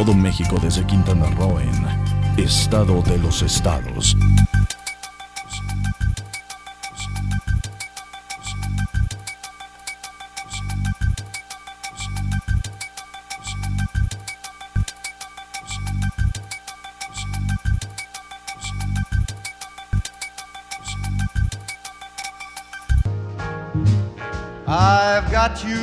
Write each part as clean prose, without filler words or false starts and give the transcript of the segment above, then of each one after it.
todo México desde Quintana Roo en Estado de los Estados. I've got you.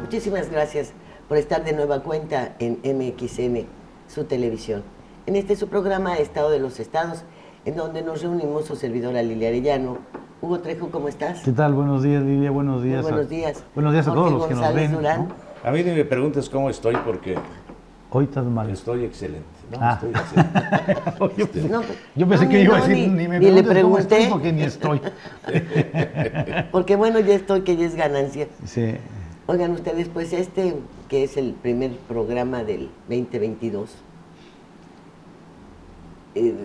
Muchísimas gracias por estar de nueva cuenta en MXN, su televisión. En este su programa Estado de los Estados, en donde nos reunimos su servidora Lilia Arellano. Hugo Trejo, ¿cómo estás? ¿Qué tal? Buenos días, Lilia. Buenos días. Muy buenos días. Buenos días a Jorge todos los que González nos ven. Durán. ¿No? A mí ni me preguntes cómo estoy porque Hoy estás mal. estoy excelente. No, Ah. estoy excelente. No, Yo pensé no, que iba a no, decir, ni me ni le preguntes cómo estoy pregunté, porque ni estoy. porque bueno, ya estoy, que ya es ganancia. Sí. Oigan ustedes, pues este, que es el primer programa del 2022,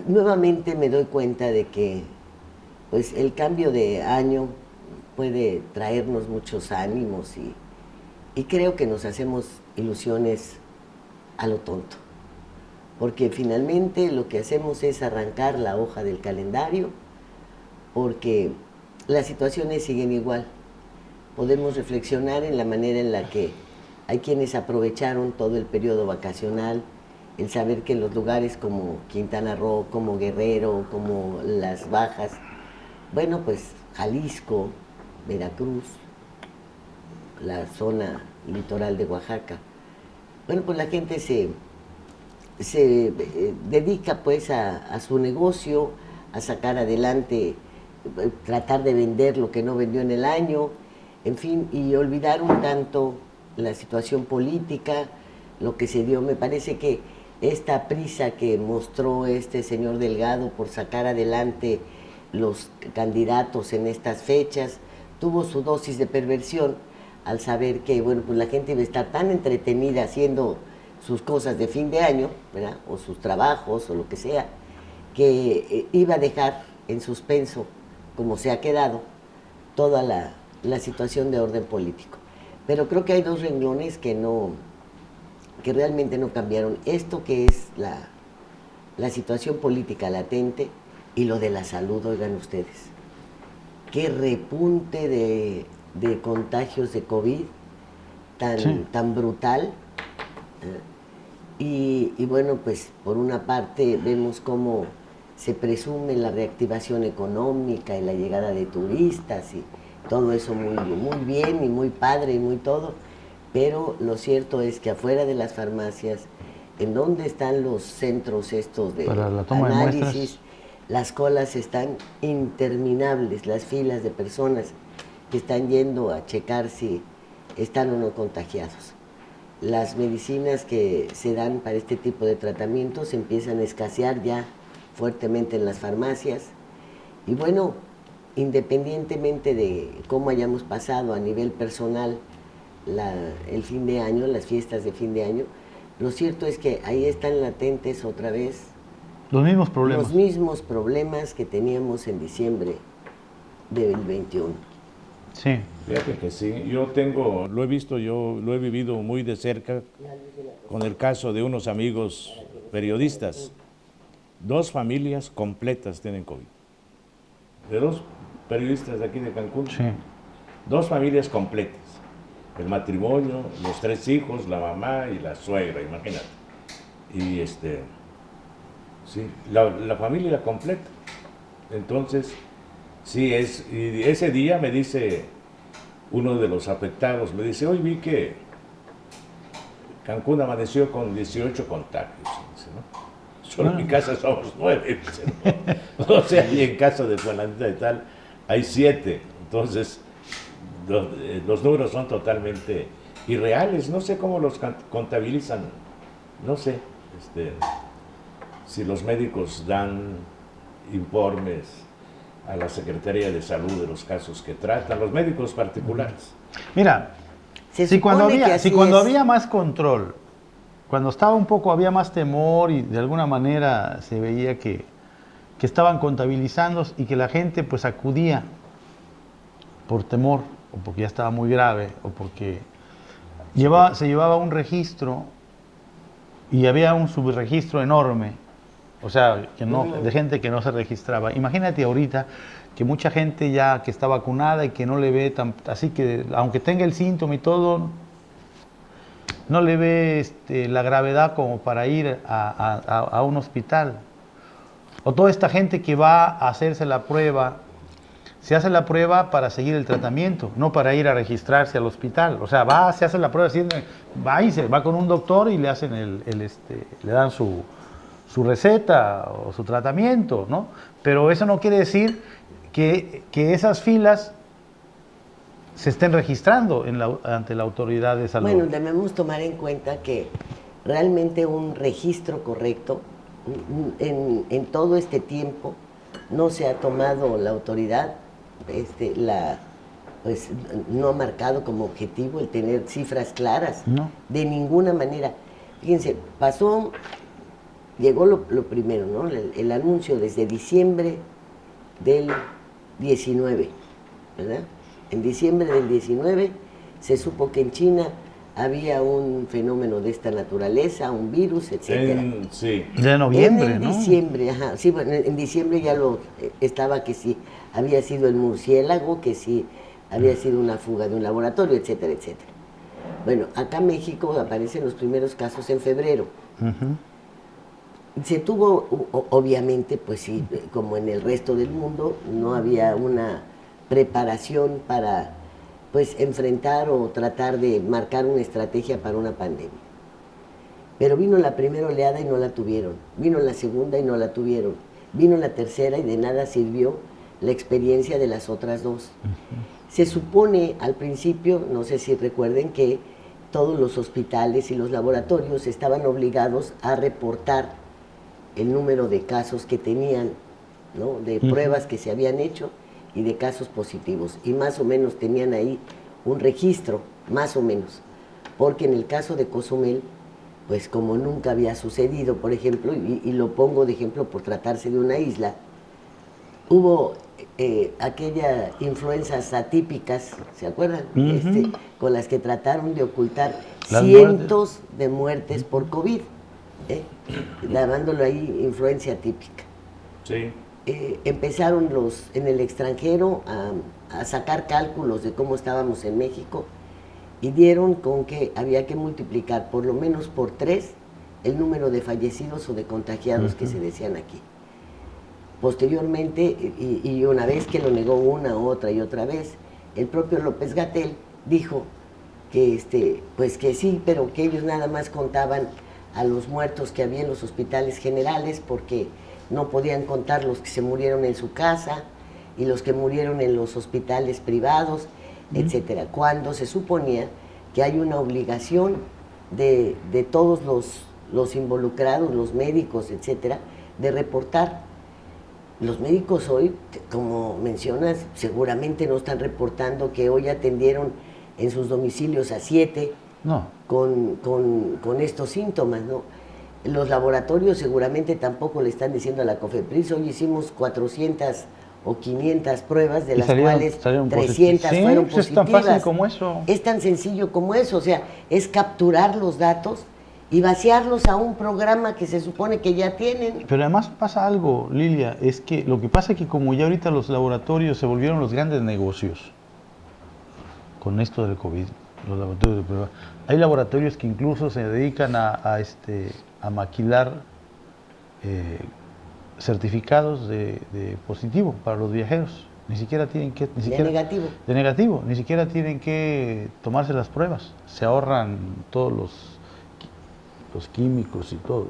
nuevamente me doy cuenta de que pues el cambio de año puede traernos muchos ánimos y creo que nos hacemos ilusiones a lo tonto, porque finalmente lo que hacemos es arrancar la hoja del calendario, porque las situaciones siguen igual. Podemos reflexionar en la manera en la que hay quienes aprovecharon todo el periodo vacacional, el saber que en los lugares como Quintana Roo, como Guerrero, como Las Bajas, bueno, pues Jalisco, Veracruz, la zona litoral de Oaxaca, bueno, pues la gente se dedica pues a su negocio, a sacar adelante, tratar de vender lo que no vendió en el año, en fin, y olvidar un tanto la situación política, lo que se dio. Me parece que esta prisa que mostró este señor Delgado por sacar adelante los candidatos en estas fechas, tuvo su dosis de perversión al saber que, bueno, pues la gente iba a estar tan entretenida haciendo sus cosas de fin de año, ¿verdad?, o sus trabajos, o lo que sea, que iba a dejar en suspenso, como se ha quedado, toda la situación de orden político. Pero creo que hay dos renglones que realmente no cambiaron. Esto que es la situación política latente y lo de la salud, oigan ustedes. Qué repunte de contagios de COVID tan brutal. Y bueno, pues por una parte vemos cómo se presume la reactivación económica y la llegada de turistas y todo eso muy bien y muy padre y muy todo, pero lo cierto es que afuera de las farmacias, en donde están los centros estos de para la toma análisis, de muestras, las colas están interminables, las filas de personas que están yendo a checar si están o no contagiados. Las medicinas que se dan para este tipo de tratamientos empiezan a escasear ya fuertemente en las farmacias. Y bueno, independientemente de cómo hayamos pasado a nivel personal el fin de año, las fiestas de fin de año, lo cierto es que ahí están latentes otra vez los mismos problemas. Los mismos problemas que teníamos en diciembre del 21. Sí. Fíjate que sí, lo he visto, yo lo he vivido muy de cerca con el caso de unos amigos periodistas. 2 familias completas tienen COVID. De 2 periodistas de aquí de Cancún. Sí. 2 familias completas. El matrimonio, los 3 hijos, la mamá y la suegra, imagínate. Y sí, la familia completa. Entonces, sí, y ese día me dice uno de los afectados, me dice, hoy vi que Cancún amaneció con 18 contagios. Dice, ¿no? Solo en mi casa somos 9. Dice, ¿no? O sea, y en casa de fulanita de tal hay 7. Entonces, los números son totalmente irreales. No sé cómo los contabilizan. No sé si los médicos dan informes a la Secretaría de Salud de los casos que tratan, los médicos particulares. Mira, si cuando había más control, cuando estaba había más temor y de alguna manera se veía que estaban contabilizando y que la gente pues acudía por temor o porque ya estaba muy grave o porque se llevaba un registro y había un subregistro enorme, o sea, que no, de gente que no se registraba. Imagínate ahorita que mucha gente ya que está vacunada y que no le ve así que aunque tenga el síntoma y todo, no le ve la gravedad como para ir a un hospital. O toda esta gente que va a hacerse la prueba, se hace la prueba para seguir el tratamiento, no para ir a registrarse al hospital. O sea, va, se hace la prueba, va y se va con un doctor y le hacen le dan su receta o su tratamiento, ¿no? Pero eso no quiere decir que esas filas se estén registrando ante la autoridad de salud. Bueno, debemos tomar en cuenta que realmente un registro correcto en todo este tiempo no se ha tomado la autoridad, pues no ha marcado como objetivo el tener cifras claras, no, de ninguna manera. Fíjense, llegó lo primero, ¿no? El anuncio desde diciembre del 19, ¿verdad? En diciembre del 19 se supo que en China había un fenómeno de esta naturaleza, un virus, etcétera. Sí. De noviembre, en diciembre, ajá, sí, bueno, en diciembre ya estaba que sí había sido el murciélago, que sí había sido una fuga de un laboratorio, etcétera, etcétera. Bueno, acá en México aparecen los primeros casos en febrero. Se tuvo, obviamente, pues sí, como en el resto del mundo, no había una preparación para, pues, enfrentar o tratar de marcar una estrategia para una pandemia. Pero vino la primera oleada y no la tuvieron, vino la segunda y no la tuvieron, vino la tercera y de nada sirvió la experiencia de las otras dos. Se supone al principio, no sé si recuerden, que todos los hospitales y los laboratorios estaban obligados a reportar el número de casos que tenían, ¿no? De pruebas que se habían hecho y de casos positivos, y más o menos tenían ahí un registro, más o menos, porque en el caso de Cozumel, pues como nunca había sucedido, por ejemplo, y lo pongo de ejemplo por tratarse de una isla, hubo aquellas influencias atípicas, ¿se acuerdan? Con las que trataron de ocultar cientos de muertes por COVID, llamándolo ahí influencia atípica. Sí. Empezaron en el extranjero a sacar cálculos de cómo estábamos en México y dieron con que había que multiplicar por lo menos por 3 el número de fallecidos o de contagiados que se decían aquí. Posteriormente, y una vez que lo negó una, otra y otra vez, el propio López-Gatell dijo que, pues que sí, pero que ellos nada más contaban a los muertos que había en los hospitales generales porque no podían contar los que se murieron en su casa y los que murieron en los hospitales privados, etcétera. Cuando se suponía que hay una obligación de todos los involucrados, los médicos, etcétera, de reportar. Los médicos hoy, como mencionas, seguramente no están reportando que hoy atendieron en sus domicilios a 7 con estos síntomas, ¿no? Los laboratorios seguramente tampoco le están diciendo a la COFEPRIS, hoy hicimos 400 o 500 pruebas, de las cuales 300 fueron positivas. Es tan fácil como eso. Es tan sencillo como eso, o sea, es capturar los datos y vaciarlos a un programa que se supone que ya tienen. Pero además pasa algo, Lilia, es que lo que pasa es que como ya ahorita los laboratorios se volvieron los grandes negocios con esto del COVID, los laboratorios de prueba, hay laboratorios que incluso se dedican a maquilar certificados de positivo para los viajeros. Ni siquiera tienen que... De negativo. Ni siquiera tienen que tomarse las pruebas. Se ahorran todos los químicos y todos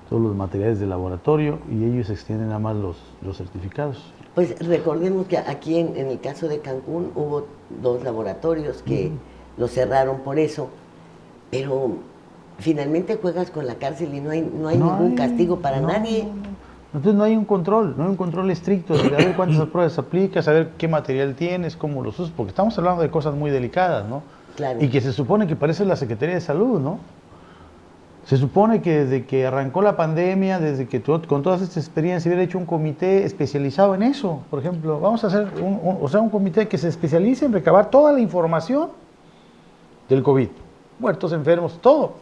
los materiales de laboratorio y ellos extienden nada más los certificados. Pues recordemos que aquí en el caso de Cancún hubo 2 laboratorios que los cerraron por eso, pero finalmente juegas con la cárcel y no hay ningún castigo para nadie. Entonces no hay un control estricto de saber cuántas pruebas aplicas, saber qué material tienes, cómo los usas, porque estamos hablando de cosas muy delicadas, ¿no? Claro. Y que se supone que parece la Secretaría de Salud, ¿no? Se supone que desde que arrancó la pandemia, desde que con todas estas experiencias hubiera hecho un comité especializado en eso. Por ejemplo, vamos a hacer un comité que se especialice en recabar toda la información del COVID, muertos, enfermos, todo.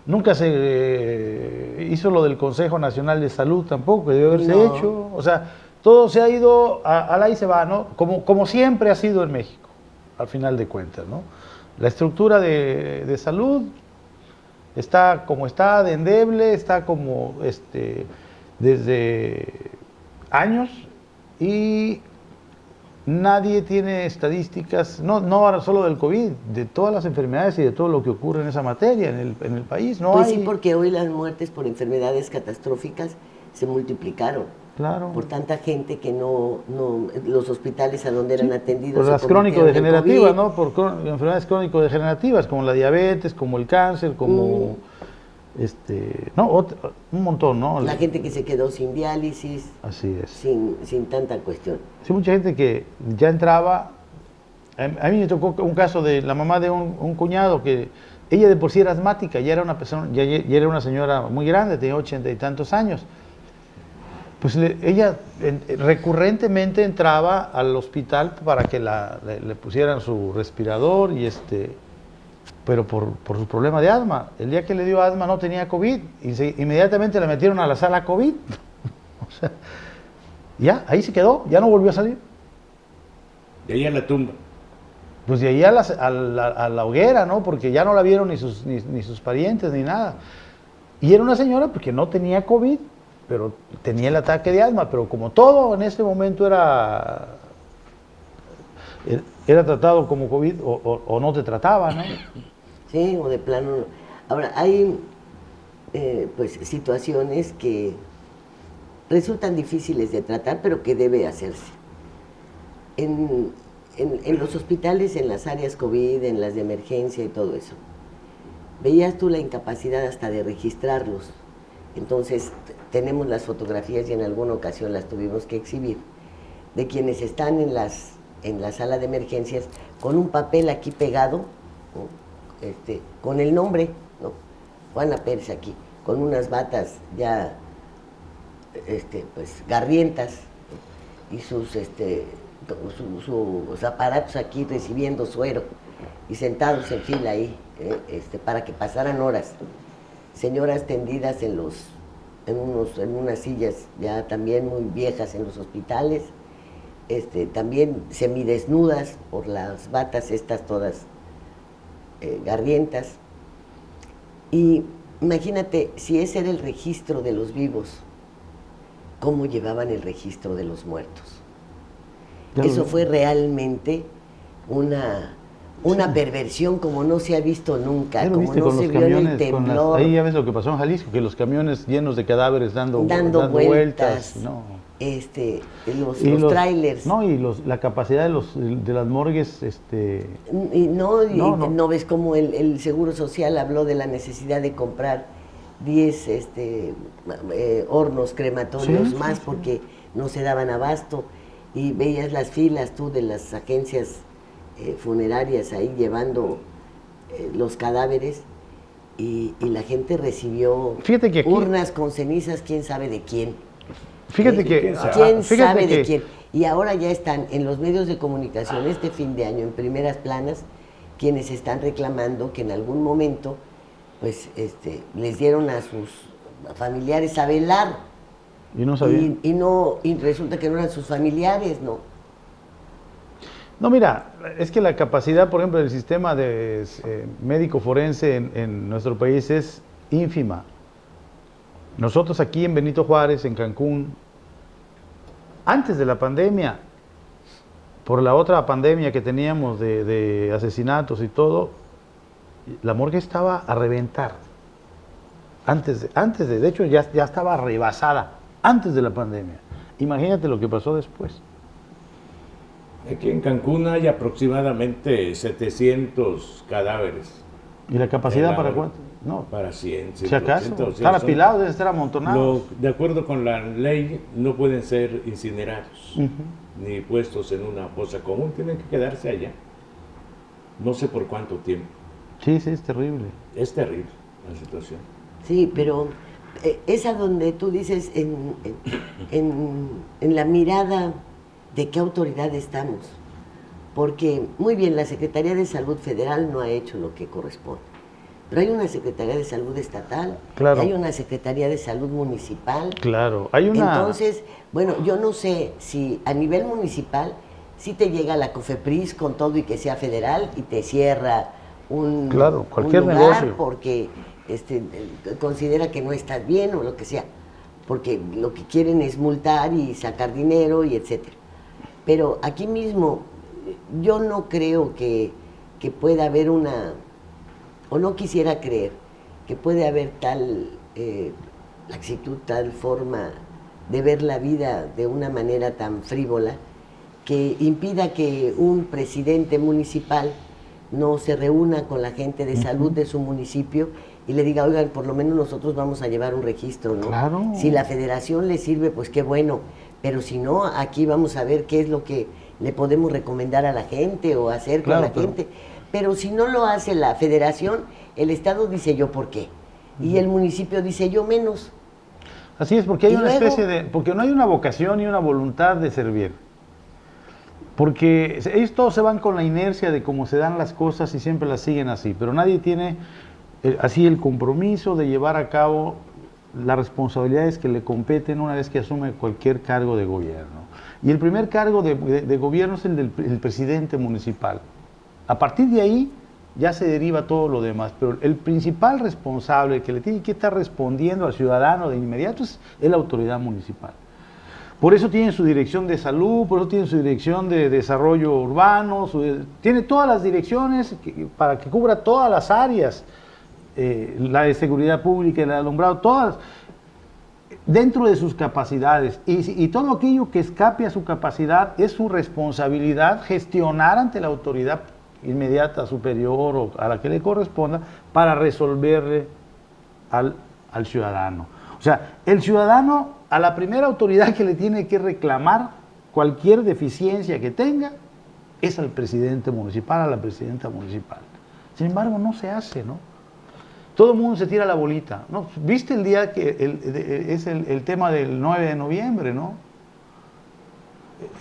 Nunca se hizo lo del Consejo Nacional de Salud tampoco, que debe haberse hecho. O sea, todo se ha ido a la y se va, ¿no? Como siempre ha sido en México, al final de cuentas, ¿no? La estructura de salud está como está, de endeble, está como desde años, y nadie tiene estadísticas, no ahora solo del COVID, de todas las enfermedades y de todo lo que ocurre en esa materia en el país. No pues hay... sí, porque hoy las muertes por enfermedades catastróficas se multiplicaron. Claro. Por tanta gente que no los hospitales a donde eran atendidos. Por las crónico-degenerativas, ¿no? Por enfermedades crónico-degenerativas, como la diabetes, como el cáncer, como un montón, ¿no? La gente que se quedó sin diálisis. Así es. Sin tanta cuestión. Sí, mucha gente que ya entraba. A mí me tocó un caso de la mamá de un cuñado que ella de por sí era asmática, ya era una persona, ya era una señora muy grande, tenía 80 y tantos años. Pues ella recurrentemente entraba al hospital para que le pusieran su respirador pero por su problema de asma. El día que le dio asma no tenía COVID y inmediatamente la metieron a la sala COVID. O sea, ya, ahí se quedó, ya no volvió a salir. De ahí a la tumba. Pues de ahí a la hoguera, ¿no? Porque ya no la vieron ni sus parientes ni nada. Y era una señora porque no tenía COVID, pero tenía el ataque de asma, pero como todo en este momento era tratado como COVID o no te trataba, ¿no? Sí, o de plano. Ahora, hay pues situaciones que resultan difíciles de tratar, pero que debe hacerse. En los hospitales, en las áreas COVID, en las de emergencia y todo eso, veías tú la incapacidad hasta de registrarlos. Entonces, tenemos las fotografías y en alguna ocasión las tuvimos que exhibir, de quienes están en la sala de emergencias con un papel aquí pegado, ¿no? Con el nombre, ¿no? Juana Pérez aquí, con unas batas ya pues garrientas, ¿no? Y sus aparatos aquí recibiendo suero y sentados en fila ahí, para que pasaran horas. Señoras tendidas en unas sillas ya también muy viejas en los hospitales, también semidesnudas por las batas estas todas garrientas. Y imagínate, si ese era el registro de los vivos, ¿cómo llevaban el registro de los muertos? Eso fue realmente una perversión como no se ha visto nunca, como no se vio en el temblor. Ahí ya ves lo que pasó en Jalisco, que los camiones llenos de cadáveres dando vueltas, ¿no? Los trailers. No, y la capacidad de las morgues. No ves cómo el Seguro Social habló de la necesidad de comprar 10 hornos crematorios más porque no se daban abasto, y veías las filas tú de las agencias funerarias ahí llevando los cadáveres, y la gente recibió urnas con cenizas, quién sabe de quién. ¿Quién sabe de quién? Y ahora ya están en los medios de comunicación este fin de año, en primeras planas, quienes están reclamando que en algún momento pues les dieron a sus familiares a velar. Y no sabían. Y resulta que no eran sus familiares, ¿no? No, mira, es que la capacidad, por ejemplo, del sistema de médico forense en nuestro país es ínfima. Nosotros aquí en Benito Juárez, en Cancún, antes de la pandemia, por la otra pandemia que teníamos de asesinatos y todo, la morgue estaba a reventar. De hecho, ya estaba rebasada antes de la pandemia. Imagínate lo que pasó después. Aquí en Cancún hay aproximadamente 700 cadáveres. ¿Y la capacidad para cuánto? No. Para 100. Si acaso, estar apilados, deben estar amontonados. De acuerdo con la ley, no pueden ser incinerados, ni puestos en una fosa común, tienen que quedarse allá. No sé por cuánto tiempo. Sí, es terrible. Es terrible la situación. Sí, pero es a donde tú dices, en la mirada de qué autoridad estamos. Porque, muy bien, la Secretaría de Salud Federal no ha hecho lo que corresponde. pero hay una Secretaría de Salud estatal, claro. Hay una Secretaría de Salud municipal. Claro, hay una... Entonces, bueno, yo no sé si a nivel municipal sí te llega la COFEPRIS con todo y que sea federal y te cierra cualquier un lugar negocio, porque considera que no estás bien o lo que sea, porque lo que quieren es multar y sacar dinero y etcétera. Pero aquí mismo yo no creo que pueda haber o no quisiera creer que puede haber tal laxitud, tal forma de ver la vida de una manera tan frívola que impida que un presidente municipal no se reúna con la gente de salud de su municipio y le diga, oigan, por lo menos nosotros vamos a llevar un registro, ¿no? Claro. Si la federación le sirve, pues qué bueno, pero si no, aquí vamos a ver qué es lo que le podemos recomendar a la gente o hacer con la gente. Pero si no lo hace la federación, el Estado dice yo por qué, y el municipio dice yo menos. Así es, porque hay una especie de... Porque no hay una vocación y una voluntad de servir. Porque ellos todos se van con la inercia de cómo se dan las cosas y siempre las siguen así, pero nadie tiene así el compromiso de llevar a cabo las responsabilidades que le competen una vez que asume cualquier cargo de gobierno. Y el primer cargo de gobierno es el del presidente municipal. A partir de ahí ya se deriva todo lo demás, pero el principal responsable que le tiene que estar respondiendo al ciudadano de inmediato es la autoridad municipal. Por eso tiene su dirección de salud, por eso tiene su dirección de desarrollo urbano, tiene todas las direcciones para que cubra todas las áreas, la de seguridad pública, el alumbrado, todas, dentro de sus capacidades. Y todo aquello que escape a su capacidad es su responsabilidad gestionar ante la autoridad inmediata, superior o a la que le corresponda para resolverle al ciudadano. O sea, el ciudadano a la primera autoridad que le tiene que reclamar cualquier deficiencia que tenga es al presidente municipal, a la presidenta municipal. Sin embargo, no se hace, ¿no? Todo el mundo se tira la bolita, ¿no? ¿Viste el día que es el tema del 9 de noviembre, ¿no?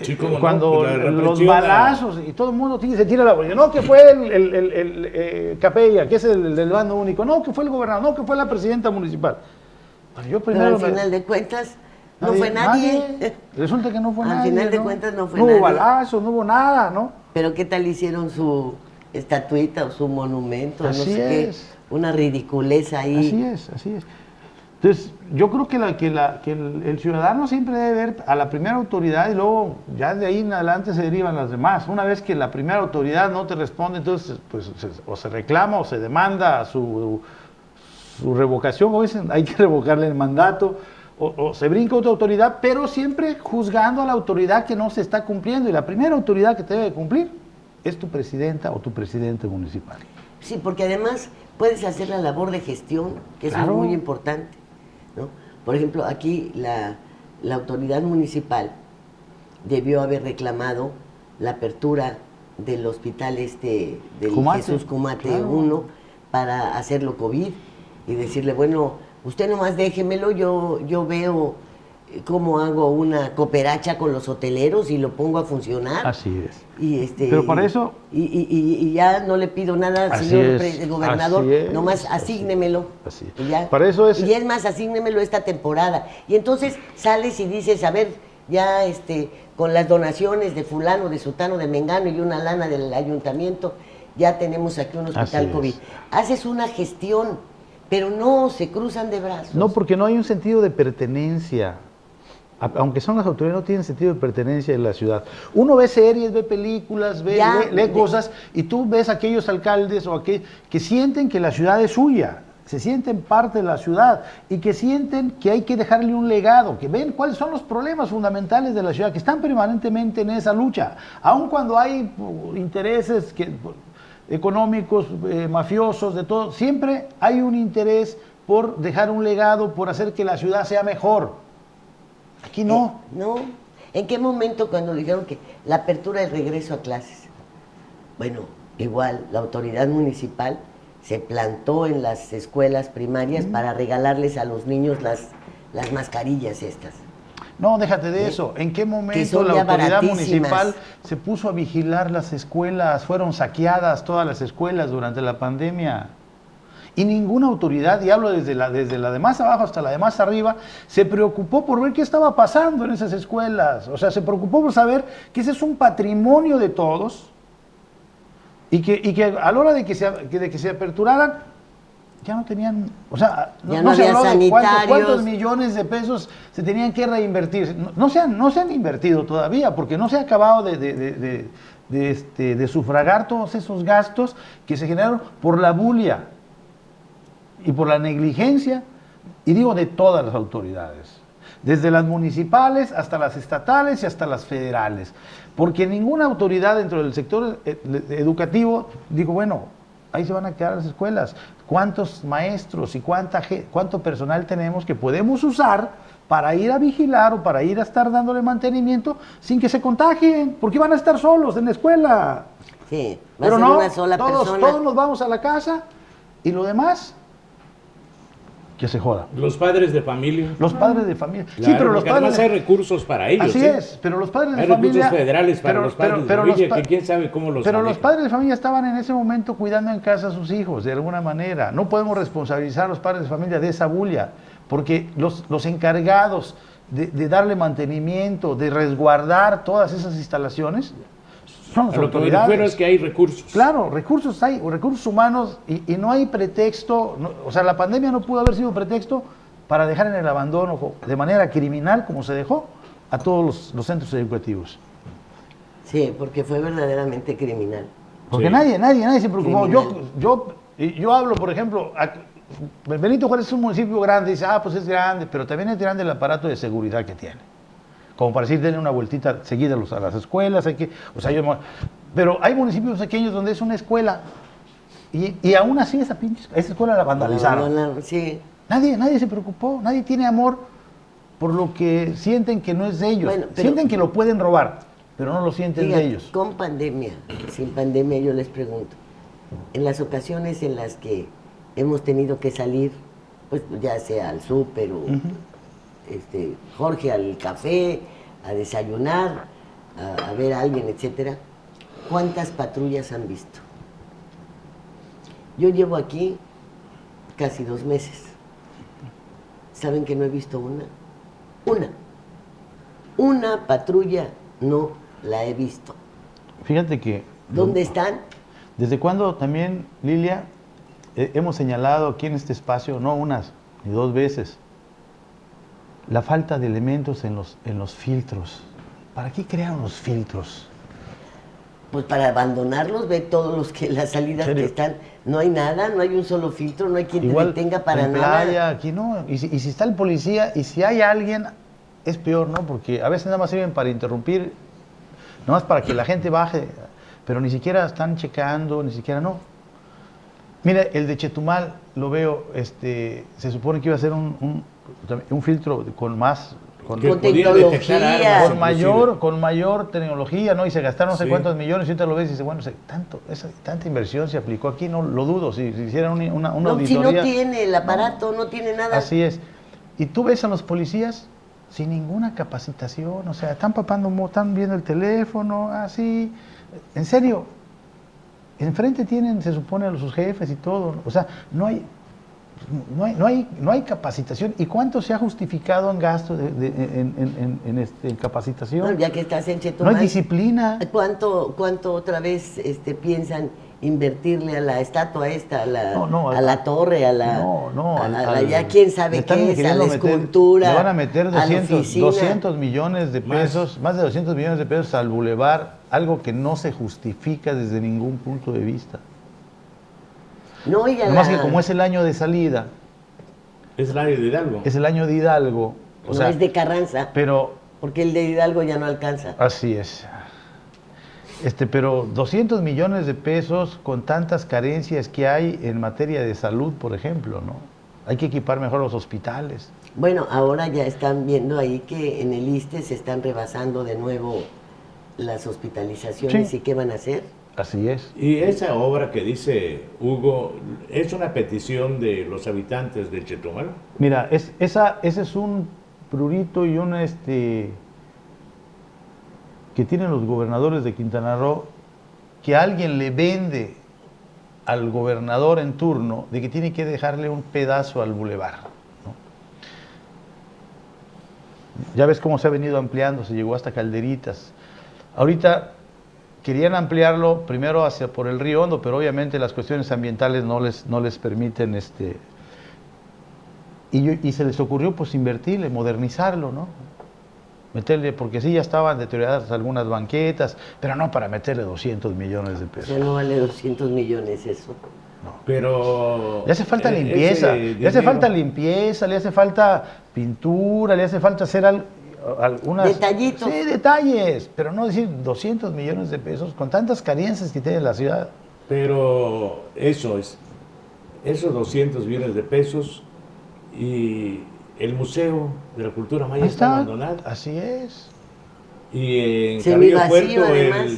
Sí, cuando los balazos y todo el mundo se tira la bolita. No, que fue el Capella, que es el del bando único. No, que fue el gobernador. No, que fue la presidenta municipal. Yo primero, pero al final de cuentas no fue nadie. Resulta que no fue nadie. Al final de ¿no? cuentas no fue nadie. nadie. No hubo balazos, no hubo nada, ¿no? Pero ¿qué tal hicieron su estatuita o su monumento? Así no sé es. qué. Una ridiculez ahí. Así es, así es. Entonces, yo creo que el ciudadano siempre debe ver a la primera autoridad y luego ya de ahí en adelante se derivan las demás. Una vez que la primera autoridad no te responde, entonces pues o se reclama o se demanda su revocación, como dicen, hay que revocarle el mandato, o se brinca otra autoridad, pero siempre juzgando a la autoridad que no se está cumpliendo. Y la primera autoridad que te debe cumplir es tu presidenta o tu presidente municipal. Sí, porque además puedes hacer la labor de gestión, que eso Claro. es muy importante, ¿no? Por ejemplo, aquí la autoridad municipal debió haber reclamado la apertura del hospital del Cumate, Jesús Cumate claro. 1 para hacerlo COVID y decirle, bueno, usted nomás déjemelo, yo veo cómo hago una cooperacha con los hoteleros y lo pongo a funcionar. Así es. Y Pero para eso... Y ya no le pido nada al Así señor es, gobernador, así es, nomás asígnemelo. Así es. Y ya. Para eso es... Y es más, asígnemelo esta temporada. Y entonces sales y dices, a ver, ya con las donaciones de fulano, de sutano, de mengano y una lana del ayuntamiento, ya tenemos aquí un hospital Así COVID. es. Haces una gestión, pero no se cruzan de brazos. No, porque no hay un sentido de pertenencia. Aunque son las autoridades, no tienen sentido de pertenencia en la ciudad. Uno ve series, ve películas, lee cosas, y tú ves aquellos alcaldes o aquellos que sienten que la ciudad es suya, se sienten parte de la ciudad y que sienten que hay que dejarle un legado, que ven cuáles son los problemas fundamentales de la ciudad, que están permanentemente en esa lucha, aun cuando hay intereses económicos, mafiosos, de todo, siempre hay un interés por dejar un legado, por hacer que la ciudad sea mejor. Aquí no. No. ¿En qué momento cuando dijeron que la apertura del regreso a clases? Bueno, igual la autoridad municipal se plantó en las escuelas primarias para regalarles a los niños las mascarillas estas. No, déjate de eso. ¿En qué momento la autoridad municipal se puso a vigilar las escuelas? Fueron saqueadas todas las escuelas durante la pandemia. Y ninguna autoridad, y hablo desde la de más abajo hasta la de más arriba, se preocupó por ver qué estaba pasando en esas escuelas. O sea, se preocupó por saber que ese es un patrimonio de todos y que a la hora de que se aperturaran, ya no tenían, o sea, no se habló de cuántos millones de pesos se tenían que reinvertir. No se han invertido todavía, porque no se ha acabado de sufragar todos esos gastos que se generaron por la bulia y por la negligencia, y digo de todas las autoridades, desde las municipales hasta las estatales y hasta las federales, porque ninguna autoridad dentro del sector educativo dijo, bueno, ahí se van a quedar las escuelas, cuántos maestros y cuánto personal tenemos que podemos usar para ir a vigilar o para ir a estar dándole mantenimiento sin que se contagien, porque van a estar solos en la escuela. Sí, pero no, una sola persona. Todos nos vamos a la casa y lo demás que se joda. Los padres de familia. Los padres de familia. Claro, sí, pero los padres además hay recursos para ellos. Así es, pero los padres de hay familia. Hay recursos federales para los padres de familia, que quién sabe cómo los Pero manejan. los padres de familia estaban en ese momento cuidando en casa a sus hijos, de alguna manera. No podemos responsabilizar a los padres de familia de esa bulia, porque los encargados de darle mantenimiento, de resguardar todas esas instalaciones, son las autoridades. Lo que me refiero es que hay recursos. Claro, recursos hay, recursos humanos, y no hay pretexto, o sea, la pandemia no pudo haber sido pretexto para dejar en el abandono de manera criminal, como se dejó, a todos los centros educativos. Sí, porque fue verdaderamente criminal. Porque sí. nadie se preocupó. Yo hablo, por ejemplo, Benito Juárez es un municipio grande, dice, pues es grande, pero también es grande el aparato de seguridad que tiene. Como para decir, denle una vueltita seguida a las escuelas, pero hay municipios pequeños donde es una escuela, y aún así esa escuela la vandalizaron. Sí. Nadie se preocupó, nadie tiene amor por lo que sienten que no es de ellos. Bueno, sienten que lo pueden robar, pero no lo sienten de ellos. Con pandemia, sin pandemia, yo les pregunto, en las ocasiones en las que hemos tenido que salir, pues ya sea al súper o Jorge al café, a desayunar, a ver a alguien, etcétera, ¿cuántas patrullas han visto? Yo llevo aquí casi 2 meses. ¿Saben que no he visto una? Una patrulla no la he visto. Fíjate que... ¿Dónde están? ¿Desde cuándo también, Lilia, hemos señalado aquí en este espacio, no unas ni 2 veces, la falta de elementos en los filtros? ¿Para qué crearon los filtros? Pues para abandonarlos, ve todos las salidas que están, no hay nada, no hay un solo filtro, no hay quien te detenga para en nada. Playa, aquí no, y si está el policía, y si hay alguien, es peor, ¿no? Porque a veces nada más sirven para interrumpir, nada más para que la gente baje, pero ni siquiera están checando, ni siquiera no. Mira, el de Chetumal, lo veo, se supone que iba a ser un filtro con más... Con tecnología. Con mayor tecnología, ¿no? Y se gastaron no sé cuántos millones, y ahorita lo ves y dices, bueno, tanta inversión se aplicó aquí, no lo dudo, si hicieran una auditoría. Si no tiene el aparato, no tiene nada. Así es. Y tú ves a los policías sin ninguna capacitación, o sea, están están viendo el teléfono, así, en serio. Enfrente tienen, se supone, a sus jefes y todo, o sea, no hay capacitación. ¿Y cuánto se ha justificado en gasto en capacitación? Bueno, ya que estás en Chetumal, no hay disciplina. ¿Cuánto otra vez piensan invertirle a la estatua esta, a la torre, ya quién sabe qué es, a la escultura? Le van a meter 200 millones de pesos, más de 200 millones de pesos al bulevar, algo que no se justifica desde ningún punto de vista. No, más que como es el año de salida. Es el año de Hidalgo. Es el año de Hidalgo. No es de Carranza. Pero... Porque el de Hidalgo ya no alcanza. Así es. Pero 200 millones de pesos con tantas carencias que hay en materia de salud, por ejemplo, ¿no? Hay que equipar mejor los hospitales. Bueno, ahora ya están viendo ahí que en el ISSSTE se están rebasando de nuevo las hospitalizaciones. Sí. ¿Y qué van a hacer? Así es. Y esa obra que dice Hugo, ¿es una petición de los habitantes de Chetumal? Mira, ese es un prurito y un que tienen los gobernadores de Quintana Roo, que alguien le vende al gobernador en turno de que tiene que dejarle un pedazo al bulevar, ¿no? Ya ves cómo se ha venido ampliando, se llegó hasta Calderitas. Ahorita querían ampliarlo primero por el Río Hondo, pero obviamente las cuestiones ambientales no les permiten y se les ocurrió pues invertirle, modernizarlo, ¿no? Meterle, porque sí ya estaban deterioradas algunas banquetas, pero no para meterle 200 millones de pesos. Ya no vale 200 millones eso. No. Pero le hace falta limpieza, le hace falta pintura, le hace falta hacer algunas... Detallitos. Sí, detalles, pero no decir 200 millones de pesos con tantas carencias que tiene la ciudad. Pero esos 200 millones de pesos y el Museo de la Cultura Maya está abandonado. Así es. Y en Carrillo Puerto,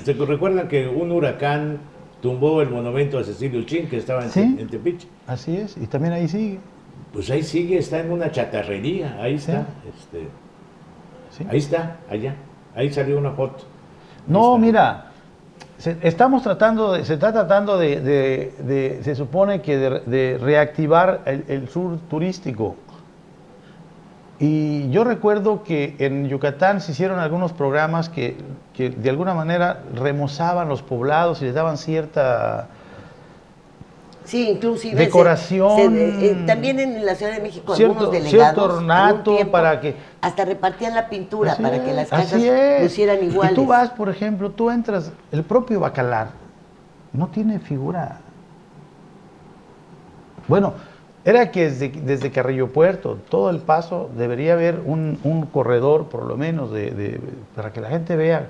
¿se recuerdan que un huracán tumbó el monumento a Cecilio Chin, que estaba en Tepiche? Así es, y también ahí sigue. Pues ahí sigue, está en una chatarrería, ahí está. Sí. Ahí está, allá. Ahí salió una foto. No, mira, se está tratando se supone que de reactivar el sur turístico. Y yo recuerdo que en Yucatán se hicieron algunos programas que de alguna manera remozaban los poblados y les daban cierta inclusive decoración. también en la Ciudad de México algunos delegados cierto ornato para que hasta repartían la pintura para que las casas lucieran iguales. Y tú vas, por ejemplo, tú entras, el propio Bacalar no tiene figura. Bueno, era que desde Carrillo Puerto, todo el paso, debería haber un corredor, por lo menos, para que la gente vea,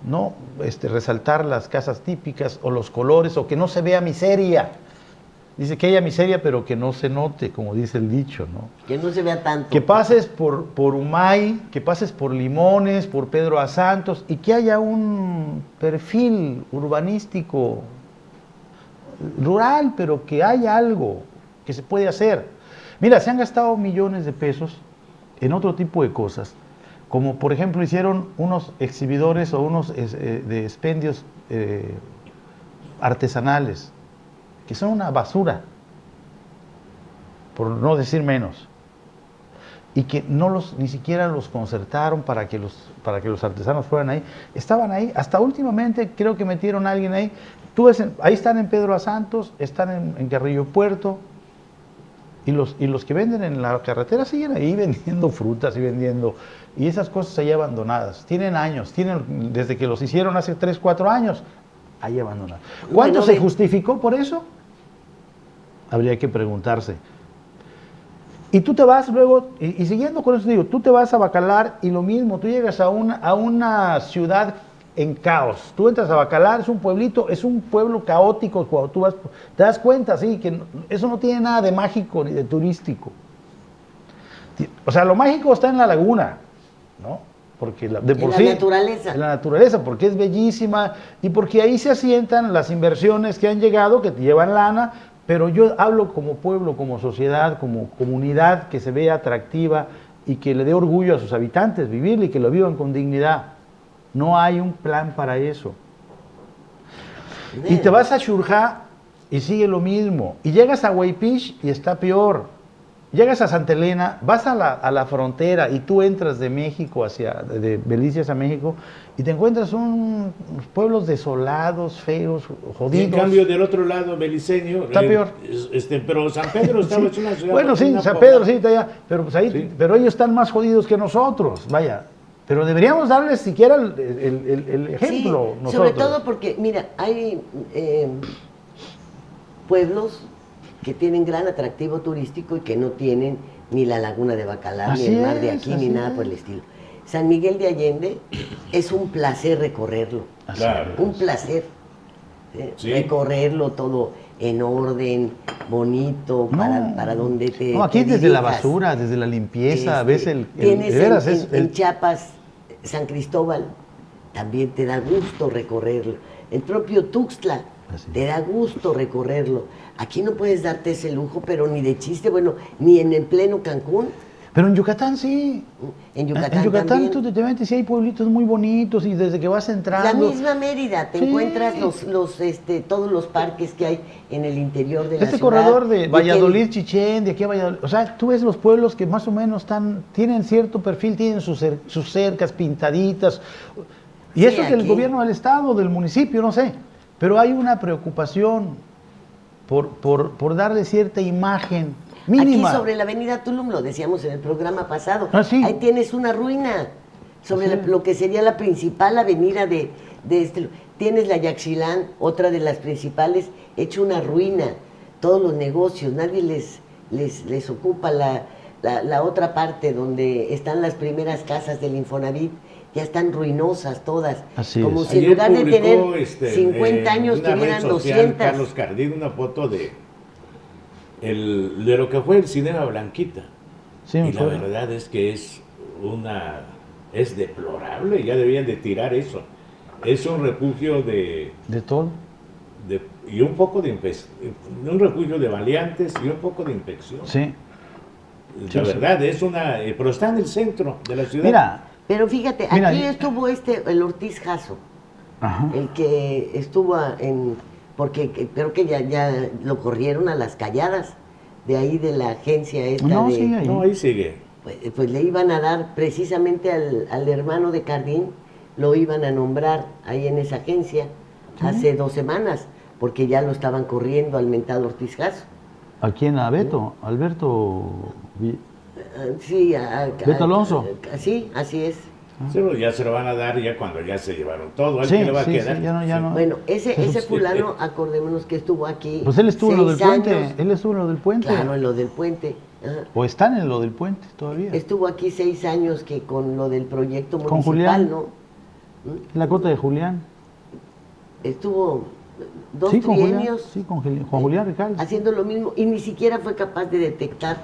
no resaltar las casas típicas o los colores, o que no se vea miseria. Dice que haya miseria, pero que no se note, como dice el dicho, ¿no? Que no se vea tanto. Que pases por Humay, que pases por Limones, por Pedro A. Santos, y que haya un perfil urbanístico rural, pero que haya algo que se puede hacer. Mira, se han gastado millones de pesos en otro tipo de cosas, como por ejemplo hicieron unos exhibidores o unos de expendios artesanales, que son una basura, por no decir menos, y que ni siquiera los concertaron para que los artesanos fueran ahí. Estaban ahí, hasta últimamente creo que metieron a alguien ahí. Tú ves, ahí están en Pedro A. Santos, están en Carrillo Puerto, y los que venden en la carretera siguen ahí vendiendo frutas y esas cosas ahí abandonadas. Tienen años, desde que los hicieron hace 3, 4 años, ahí abandonados. ¿Cuánto se justificó por eso? Habría que preguntarse. Y tú te vas luego, y siguiendo con eso digo, tú te vas a Bacalar y lo mismo, tú llegas a una ciudad en caos. Tú entras a Bacalar, es un pueblito, es un pueblo caótico. Cuando tú vas, te das cuenta, sí, que eso no tiene nada de mágico ni de turístico. O sea, lo mágico está en la laguna, ¿no? Porque naturaleza. En la naturaleza, porque es bellísima y porque ahí se asientan las inversiones que han llegado, que te llevan lana, pero yo hablo como pueblo, como sociedad, como comunidad que se vea atractiva y que le dé orgullo a sus habitantes vivirle y que lo vivan con dignidad. No hay un plan para eso. Y te vas a Xurjá y sigue lo mismo. Y llegas a Huaypich y está peor. Llegas a Santa Elena, vas a la frontera y tú entras de México de Belice a México y te encuentras unos pueblos desolados, feos, jodidos. En cambio, del otro lado, beliceño, está peor. Pero San Pedro estaba hecho una ciudad. Bueno, sí, San Pedro sí está allá, pero pues ahí, sí. Pero ellos están más jodidos que nosotros, vaya. Pero deberíamos darles siquiera el ejemplo. Sí, sobre todo porque, mira, hay pueblos que tienen gran atractivo turístico y que no tienen ni la laguna de Bacalar, ni el mar de aquí, ni nada por el estilo. San Miguel de Allende es un placer recorrerlo. Claro. Un placer recorrerlo todo en orden, bonito, para donde te No, aquí te desde dirijas. la basura, desde la limpieza, ves Tienes en Chiapas, San Cristóbal, también te da gusto recorrerlo. El propio Tuxtla, te da gusto recorrerlo. Aquí no puedes darte ese lujo, pero ni de chiste, bueno, ni en el pleno Cancún. Pero en Yucatán sí. En Yucatán, En Yucatán también. tú te metes y hay pueblitos muy bonitos y desde que vas entrando... La misma Mérida, te Sí. encuentras todos los parques que hay en el interior de la ciudad. Este corredor de Valladolid, que Chichén, de aquí a Valladolid, o sea, tú ves los pueblos que más o menos tienen cierto perfil, tienen sus cercas pintaditas, y Sí, eso es del aquí. gobierno del estado, del municipio, no sé, pero hay una preocupación por darle cierta imagen mínima. Aquí sobre la avenida Tulum, lo decíamos en el programa pasado, Ah, sí. ahí tienes una ruina sobre Sí. lo que sería la principal avenida de este. Tienes la Yaxchilán, otra de las principales, hecho una ruina. Todos los negocios, nadie les ocupa la otra parte donde están las primeras casas del Infonavit, ya están ruinosas todas. Así Como es. si en Ayer lugar de publicó, tener 50 años en una tuvieran red social, 200. Carlos Cardín, una foto de lo que fue el cinema Blanquita. Sí, y me la acuerdo. verdad es que es deplorable, ya debían de tirar eso. Es un refugio De todo. y un poco un refugio de maleantes y un poco de infección. Sí. La Sí, verdad, pero está en el centro de la ciudad. Mira, Pero fíjate, Mira, aquí estuvo el Ortiz Jasso, ajá. el que estuvo porque creo que ya lo corrieron a las calladas de ahí de la agencia esta No, de, sigue ahí. No, ahí sigue. pues le iban a dar precisamente al hermano de Cardín, lo iban a nombrar ahí en esa agencia hace 2 semanas, porque ya lo estaban corriendo al mentado Ortiz Jasso. ¿A quién? ¿A Beto? Alberto. Sí, Beto Alonso. Sí, así es. Ya se lo van a dar ya cuando ya se llevaron todo. ¿A Sí, qué le va sí, a quedar? sí, ya no. Bueno, ese fulano, acordémonos que estuvo aquí. Pues él estuvo en lo del 6 puente. años. Él estuvo en lo del puente. Claro, en lo del puente. Ajá. O están en lo del puente todavía. Estuvo aquí 6 años que con lo del proyecto Con municipal, Julián. ¿no? La cota de Julián. Estuvo 2 Sí, con Julián. trienios Sí, con Julián Ricalde. haciendo lo mismo y ni siquiera fue capaz de detectar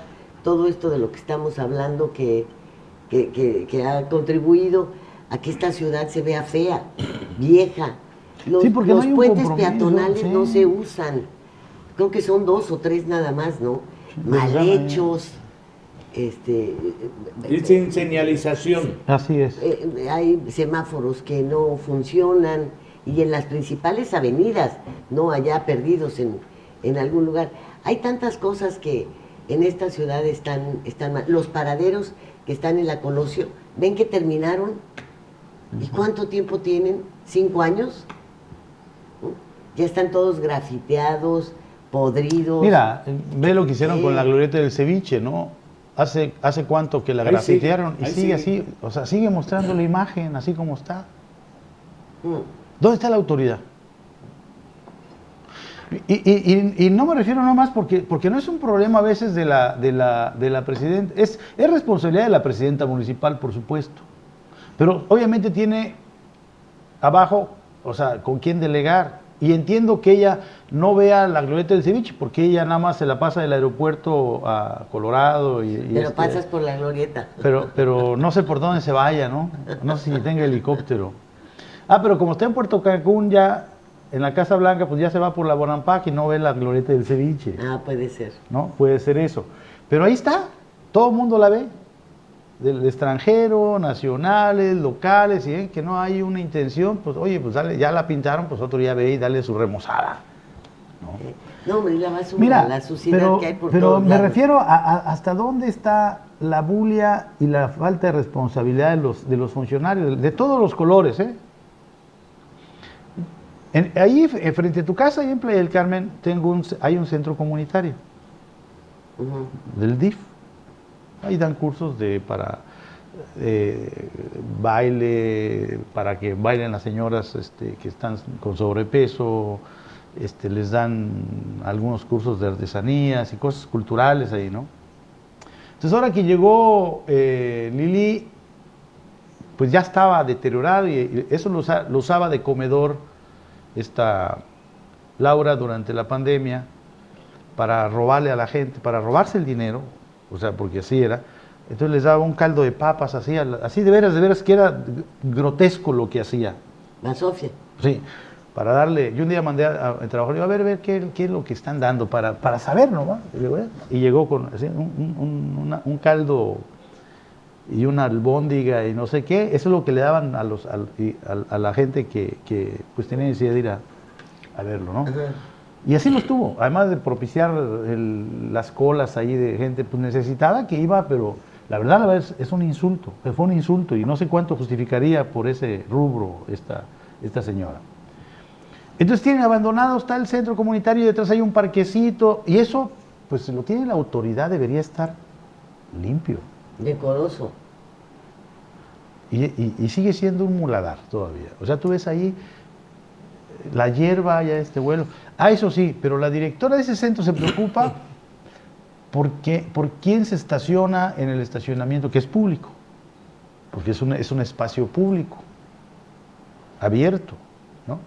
todo esto de lo que estamos hablando que ha contribuido a que esta ciudad se vea fea, vieja. Sí, porque no los hay un puentes compromiso, peatonales sí. no se usan. Creo que son 2 o 3 nada más, ¿no? Mal hechos. Y sin señalización. Así es. Hay semáforos que no funcionan y en las principales avenidas, no allá perdidos en algún lugar. Hay tantas cosas que en esta ciudad están mal. Los paraderos que están en la Colosio, ¿ven que terminaron? ¿Y cuánto tiempo tienen? ¿5 años? ¿No? Ya están todos grafiteados, podridos. Mira, ve lo que hicieron con la glorieta del ceviche, ¿no? ¿Hace cuánto que la Ahí grafitearon? sigue, Y ahí sigue sigue. así, o sea, sigue mostrando la imagen así como está. Mm. ¿Dónde está la autoridad? Y no me refiero nomás porque no es un problema a veces de la presidenta, es responsabilidad de la presidenta municipal, por supuesto. Pero obviamente tiene abajo, o sea, con quién delegar. Y entiendo que ella no vea la glorieta del ceviche, porque ella nada más se la pasa del aeropuerto a Colorado. Pero pasas por la glorieta. Pero no sé por dónde se vaya, ¿no? No sé si tenga helicóptero. Pero como está en Puerto Cancún ya, en la Casa Blanca, pues ya se va por la Bonampak y no ve la glorieta del ceviche. Puede ser. ¿No? Puede ser eso. Pero ahí está, todo el mundo la ve. Del extranjero, nacionales, locales, y que no hay una intención, pues oye, pues dale, ya la pintaron, pues otro ya ve y dale su remozada. No, hombre, la basura, Mira, la suciedad que hay por pero todos me lados. refiero hasta dónde está la bulia y la falta de responsabilidad de los funcionarios, de todos los colores, ¿eh? Ahí, frente a tu casa, ahí en Playa del Carmen, hay un centro comunitario del DIF. Ahí dan cursos para baile, para que bailen las señoras que están con sobrepeso, les dan algunos cursos de artesanías y cosas culturales ahí, ¿no? Entonces ahora que llegó Lili, pues ya estaba deteriorado y eso lo usaba de comedor esta Laura durante la pandemia para robarle a la gente, para robarse el dinero, o sea, porque así era. Entonces les daba un caldo de papas, así de veras, que era grotesco lo que hacía. La Sofía. Sí, para darle, yo un día mandé a trabajar, digo, a ver qué es lo que están dando para saber, ¿no? Y llegó con así, un caldo y una albóndiga y no sé qué. Eso es lo que le daban a la gente que pues tenía necesidad de ir a verlo, ¿no? Y así lo estuvo, además de propiciar las colas ahí de gente pues, necesitada que iba, pero la verdad es un insulto, fue un insulto y no sé cuánto justificaría por ese rubro esta señora. Entonces tienen abandonado, está el centro comunitario y detrás hay un parquecito y eso pues lo tiene la autoridad, debería estar limpio. Decoroso. Y sigue siendo un muladar todavía. O sea, tú ves ahí la hierba, ya este vuelo. Eso sí, pero la directora de ese centro se preocupa por quién se estaciona en el estacionamiento, que es público. Porque es un espacio público, abierto, ¿no?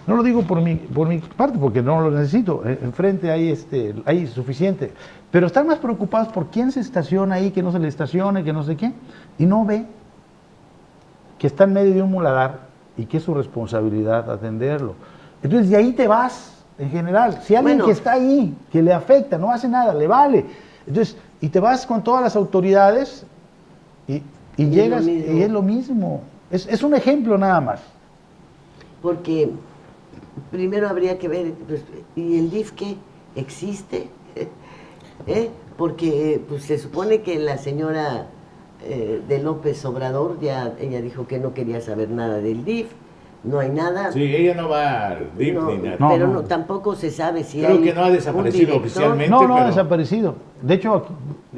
No lo digo por mi parte, porque no lo necesito. Enfrente hay suficiente. Pero están más preocupados por quién se estaciona ahí, que no se le estacione, que no sé qué. Y no ve que está en medio de un muladar y que es su responsabilidad atenderlo. Entonces, de ahí te vas, en general. Si alguien que está ahí, que le afecta, no hace nada, le vale. Entonces, y te vas con todas las autoridades y llegas y es lo mismo. Es un ejemplo nada más. Porque primero habría que ver, pues, ¿y el DIF qué? ¿Existe? Porque pues, se supone que la señora de López Obrador, ella dijo que no quería saber nada del DIF, no hay nada. Sí, ella no va al DIF ni nada. Pero tampoco se sabe si creo que no ha desaparecido oficialmente. No ha desaparecido. De hecho,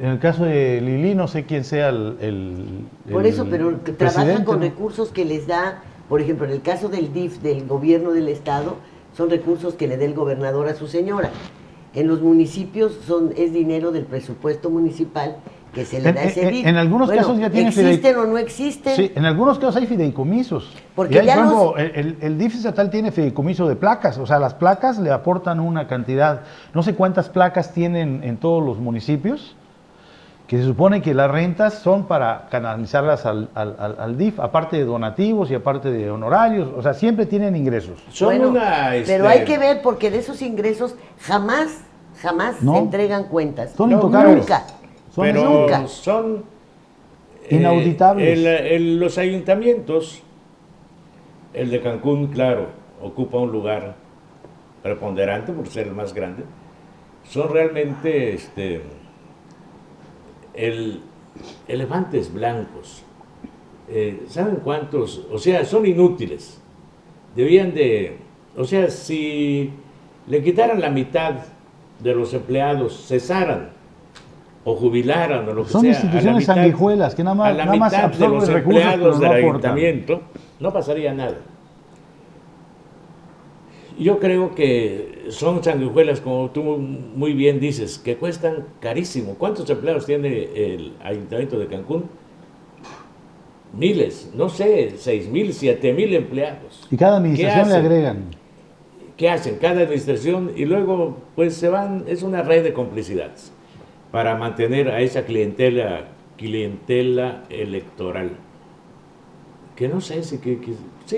en el caso de Lili, no sé quién sea el por eso, pero trabajan con ¿no? recursos que les da, por ejemplo, en el caso del DIF, del gobierno del estado, son recursos que le da el gobernador a su señora. En los municipios es dinero del presupuesto municipal que se le da a ese DIF. En algunos casos ya tienen ¿existen o no existen? Sí, en algunos casos hay fideicomisos. Porque ya el DIF estatal tiene fideicomiso de placas, o sea, las placas le aportan una cantidad, no sé cuántas placas tienen en todos los municipios, que se supone que las rentas son para canalizarlas al DIF, aparte de donativos y aparte de honorarios, o sea, siempre tienen ingresos. Pero hay que ver, porque de esos ingresos jamás se entregan cuentas. Son intocables. Nunca. Pero son inauditables. Los ayuntamientos, el de Cancún, claro, ocupa un lugar preponderante por ser el más grande, son realmente elefantes blancos. ¿Saben cuántos? O sea, son inútiles. Debían o sea, si le quitaran la mitad de los empleados, cesaran o jubilaran o lo que son sea. Son instituciones sanguijuelas que nada más absorben los empleados del ayuntamiento, no pasaría nada. Yo creo que son sanguijuelas, como tú muy bien dices, que cuestan carísimo. ¿Cuántos empleados tiene el Ayuntamiento de Cancún? Miles, no sé, 6,000, 7,000 empleados. Y cada administración le agregan. ¿Qué hacen? Cada administración, y luego pues se van, es una red de complicidades para mantener a esa clientela electoral. Que no sé si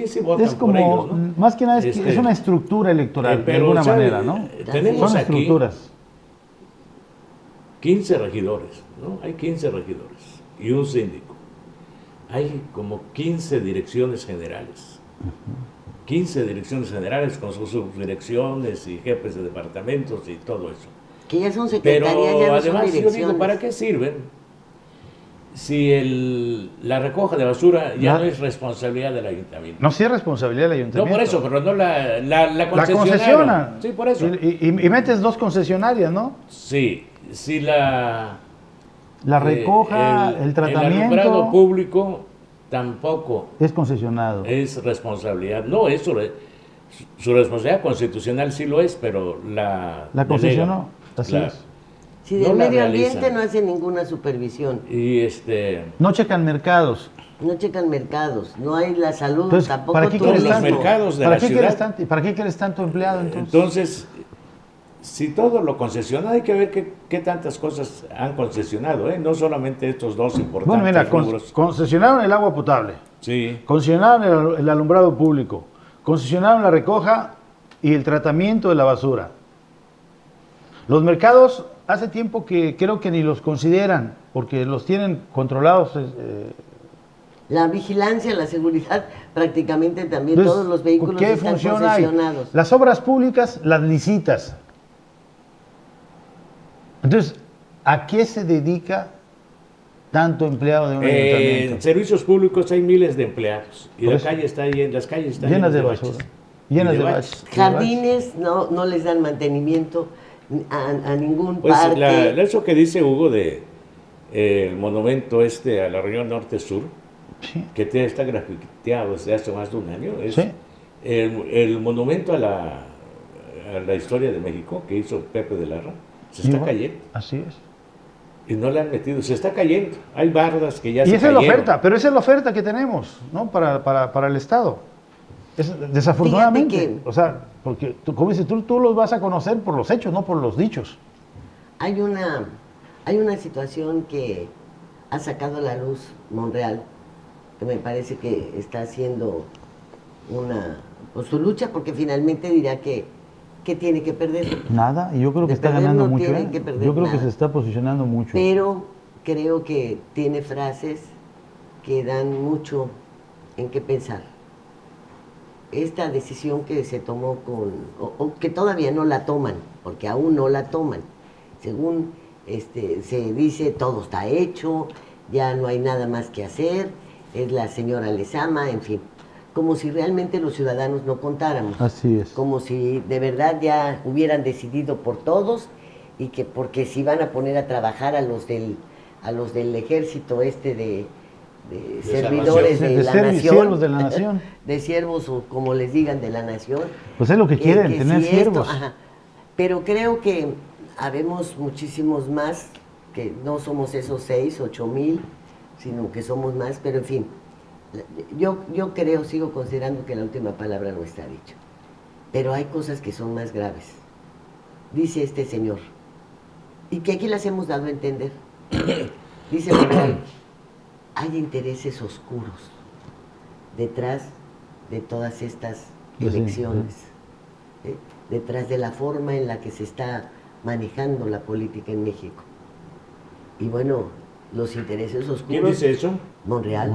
sí votan es como, por ellos, ¿no? Más que nada es una estructura electoral, de alguna manera, ¿no? Tenemos son aquí estructuras. 15 regidores, ¿no? Hay 15 regidores y un síndico. Hay como 15 direcciones generales. 15 direcciones generales con sus subdirecciones y jefes de departamentos y todo eso. Que ya son secretarías, ya no además, son direcciones. yo digo, ¿para qué sirven? Si la recoja de basura ya no es responsabilidad del ayuntamiento. No, sí es responsabilidad del ayuntamiento. No, por eso, pero no la concesiona. Sí, por eso. Y metes 2 concesionarias, ¿no? Sí, si la recoja, el tratamiento. El alumbrado público tampoco es concesionado. Es responsabilidad. No, su responsabilidad constitucional sí lo es, pero la concesionó. Así claro. es. Si del medio ambiente no hace ninguna supervisión. Y no checan mercados. No checan mercados, no hay la salud. Entonces, tampoco ¿para qué quieres los mercados de la ciudad? ¿Para qué quieres tanto empleado entonces? Entonces, si todo lo concesiona, hay que ver qué tantas cosas han concesionado, no solamente estos 2 importantes. Bueno, mira, concesionaron el agua potable. Sí. Concesionaron el alumbrado público. Concesionaron la recoja y el tratamiento de la basura. Los mercados hace tiempo que creo que ni los consideran, porque los tienen controlados. La vigilancia, la seguridad, prácticamente también Entonces, todos los vehículos ¿qué están función hay? concesionados. Las obras públicas las licitas. Entonces, ¿a qué se dedica tanto empleado de un ayuntamiento? En servicios públicos hay miles de empleados y Por las eso. calles están Llenas de baches. basura. Llenas de baches. Jardines no les dan mantenimiento a ningún Pues parque. eso que dice Hugo de el monumento a la región norte-sur, Sí. que está grafiteado desde hace más de un año, es Sí. el monumento a la historia de México que hizo Pepe de Larra, se está Igual. cayendo. Así es. Y no le han metido, se está cayendo. Hay bardas que ya Y se esa es la cayeron. oferta, pero esa es la oferta que tenemos, ¿no? Para el Estado. Desafortunadamente. Fíjate que- O sea, porque como dices, tú los vas a conocer por los hechos, no por los dichos. Hay una situación que ha sacado a la luz Monreal, que me parece que está haciendo su lucha, porque finalmente dirá que tiene que perder. Nada, y yo creo que De está perder ganando no mucho. tiene que perder Yo creo que nada. se está posicionando mucho. Pero creo que tiene frases que dan mucho en qué pensar. Esta decisión que se tomó o que todavía no la toman, porque aún no la toman. Según se dice, todo está hecho, ya no hay nada más que hacer, es la señora Lezama, en fin. Como si realmente los ciudadanos no contáramos. Así es. Como si de verdad ya hubieran decidido por todos y que porque si van a poner a trabajar a los del ejército de servidores de la nación, siervos de la nación. de siervos o como les digan de la nación. Pues es lo que quieren, tener si siervos. ajá. Pero creo que habemos muchísimos más, que no somos esos 6, 8 mil, sino que somos más, pero en fin, yo sigo considerando que la última palabra no está dicha. Pero hay cosas que son más graves. Dice este señor, y que aquí las hemos dado a entender. Dice Monreal, hay intereses oscuros detrás de todas estas elecciones, ¿eh? Detrás de la forma en la que se está manejando la política en México. Y bueno, los intereses oscuros... ¿Quién dice eso? Monreal.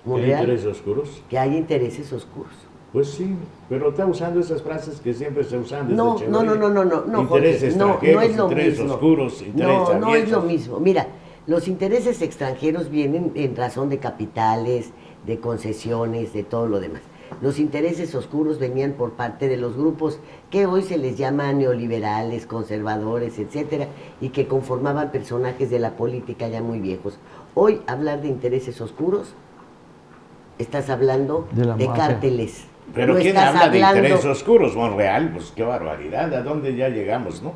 ¿Hay intereses oscuros? Que hay intereses oscuros. Pues sí, pero está usando esas frases que siempre se usan desde No, Echeverría. Intereses Intereses extranjeros, es lo intereses mismo. oscuros, intereses No es lo abiertos. mismo. Mira, los intereses extranjeros vienen en razón de capitales, de concesiones, de todo lo demás. Los intereses oscuros venían por parte de los grupos que hoy se les llama neoliberales, conservadores, etcétera, y que conformaban personajes de la política ya muy viejos. Hoy hablar de intereses oscuros, estás hablando De la mafia. cárteles. Pero No ¿quién estás habla de hablando- intereses oscuros? Monreal, pues qué barbaridad, ¿a dónde ya llegamos, no?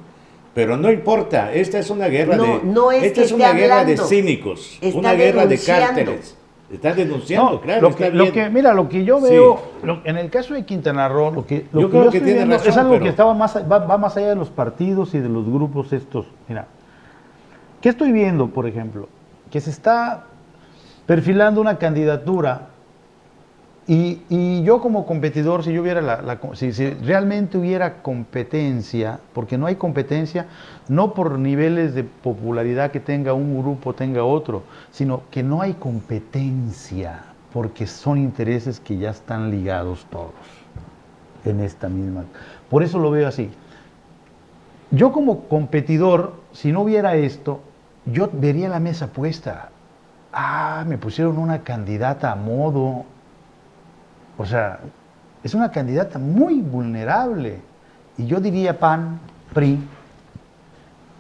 Pero no importa, esta es una guerra que esta es esté una guerra de hablando. cínicos, Está una guerra de denunciando. cárteles. Está denunciando, No, claro, está bien. mira, lo que yo Sí. veo, en el caso de Quintana Roo, lo que Yo yo creo que estoy tiene viendo razón, es algo pero- que va más allá de los partidos y de los grupos estos. Mira, ¿qué estoy viendo, por ejemplo? Que se está perfilando una candidatura y yo como competidor, si yo hubiera si realmente hubiera competencia, porque no hay competencia, no por niveles de popularidad que tenga un grupo, tenga otro, sino que no hay competencia, porque son intereses que ya están ligados todos en esta misma. Por eso lo veo así. Yo como competidor, si no hubiera esto, yo vería la mesa puesta. Me pusieron una candidata a modo. O sea, es una candidata muy vulnerable. Y yo diría PAN, PRI,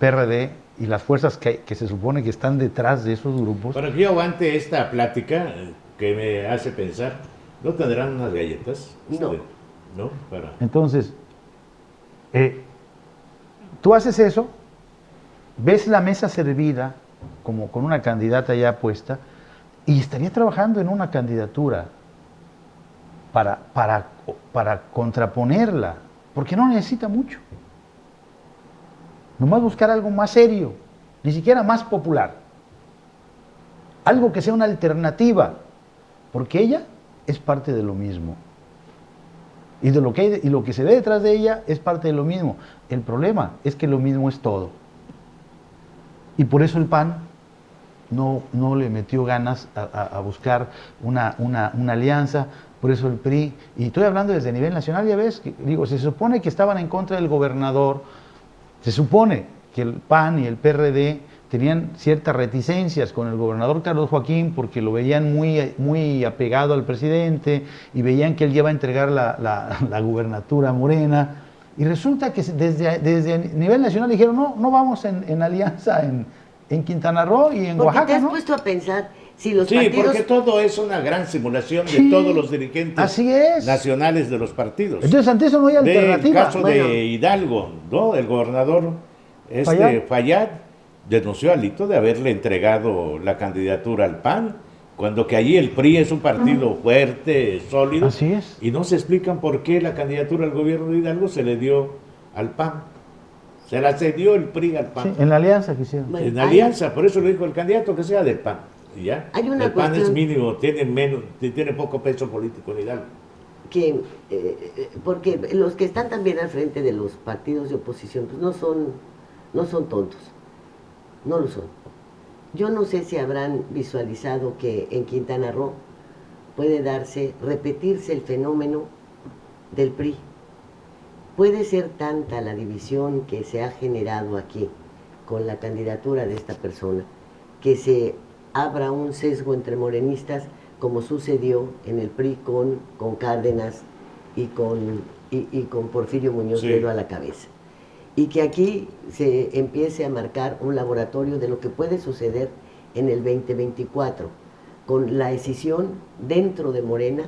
PRD y las fuerzas que se supone que están detrás de esos grupos. Para que yo aguante esta plática que me hace pensar, ¿no tendrán unas galletas? No. ¿No? Para... Entonces, tú haces eso, ves la mesa servida, como con una candidata ya puesta, y estaría trabajando en una candidatura para contraponerla, porque no necesita mucho. Nomás buscar algo más serio, ni siquiera más popular. Algo que sea una alternativa, porque ella es parte de lo mismo. Y lo que se ve detrás de ella es parte de lo mismo. El problema es que lo mismo es todo. y por eso el PAN no le metió ganas a buscar una alianza, por eso el PRI, y estoy hablando desde nivel nacional, ya ves, digo, se supone que estaban en contra del gobernador, se supone que el PAN y el PRD tenían ciertas reticencias con el gobernador Carlos Joaquín porque lo veían muy apegado al presidente y veían que él iba a entregar la gubernatura a Morena, y resulta que desde nivel nacional dijeron, no vamos en alianza en Quintana Roo y en porque Oaxaca, te has ¿no? puesto a pensar si los Sí, partidos... porque todo es una gran simulación de Sí, todos los dirigentes así es. nacionales de los partidos. Entonces ante eso no hay Ve el alternativa. caso Bueno. de Hidalgo, ¿no? El gobernador Fayad. Fayad denunció a Alito de haberle entregado la candidatura al PAN, cuando que allí el PRI es un partido fuerte, sólido. Así es. Y no se explican por qué la candidatura al gobierno de Hidalgo se le dio al PAN. Se la cedió el PRI al PAN. Sí, en la alianza que hicieron. Bueno, En alianza, por eso le dijo el candidato que sea del PAN. Y ya. Hay una el PAN es cuestión- mínimo, tiene poco peso político en Hidalgo. Porque los que están también al frente de los partidos de oposición pues no son tontos, no lo son. Yo no sé si habrán visualizado que en Quintana Roo puede repetirse el fenómeno del PRI. Puede ser tanta la división que se ha generado aquí con la candidatura de esta persona que se abra un sesgo entre morenistas como sucedió en el PRI con Cárdenas y con Porfirio Muñoz Sí. Ledo a la cabeza. Y que aquí se empiece a marcar un laboratorio de lo que puede suceder en el 2024, con la decisión dentro de Morena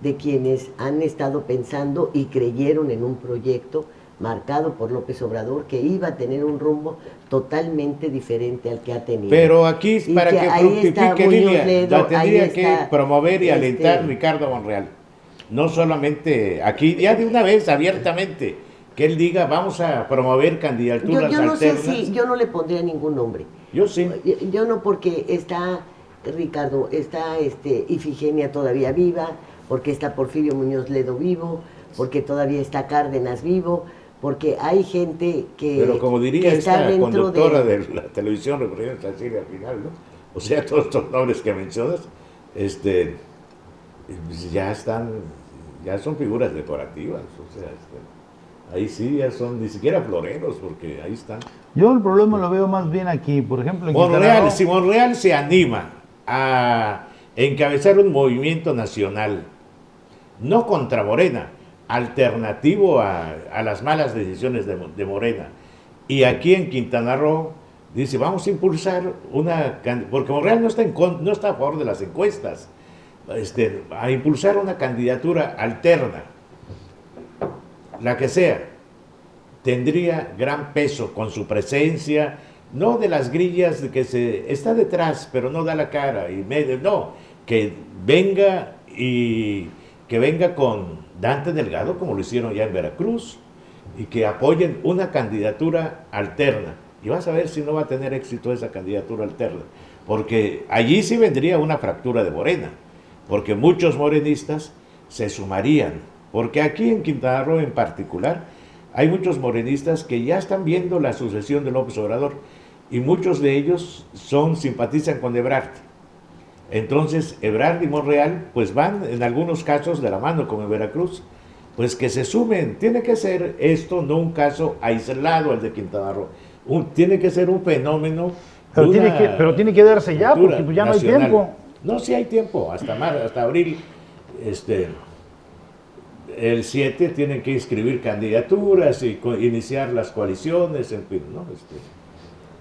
de quienes han estado pensando y creyeron en un proyecto marcado por López Obrador que iba a tener un rumbo totalmente diferente al que ha tenido. Pero aquí, Y para que ahí está fructifique Muñoz Lilia, Ledo, la tendría ahí que está, promover y alentar Ricardo Monreal. No solamente aquí, ya de una vez, abiertamente, que él diga, vamos a promover candidaturas yo no sé alternas. si, yo no le pondría ningún nombre. Yo sí. Yo no, porque está Ricardo, está Ifigenia todavía viva, porque está Porfirio Muñoz Ledo vivo, porque todavía está Cárdenas vivo, porque hay gente que Pero como diría que está esta dentro conductora de la televisión, refiriéndose a Silvia al final, ¿no? O sea, todos estos nombres que mencionas, ya son figuras decorativas, o sea, ahí sí ya son ni siquiera floreros, porque ahí están. Yo el problema lo veo más bien aquí, por ejemplo, en Quintana Monreal, Roo. si Monreal se anima a encabezar un movimiento nacional, no contra Morena, alternativo a las malas decisiones de Morena, y aquí en Quintana Roo dice, vamos a impulsar porque Monreal no está a favor de las encuestas, a impulsar una candidatura alterna, la que sea, tendría gran peso con su presencia, no de las grillas de que está detrás, pero no da la cara, no, que venga con Dante Delgado, como lo hicieron ya en Veracruz, y que apoyen una candidatura alterna. Y vas a ver si no va a tener éxito esa candidatura alterna, porque allí sí vendría una fractura de Morena, porque muchos morenistas se sumarían, porque aquí en Quintana Roo en particular hay muchos morenistas que ya están viendo la sucesión de López Obrador, y muchos de ellos simpatizan con Ebrard. Entonces Ebrard y Monreal pues van en algunos casos de la mano, como en Veracruz, pues que se sumen. Tiene que ser esto no un caso aislado el de Quintana Roo, tiene que ser un fenómeno. Pero tiene que darse ya, porque pues ya no hay tiempo. No, sí hay tiempo, hasta abril, el 7 tienen que inscribir candidaturas y iniciar las coaliciones, en fin, ¿no?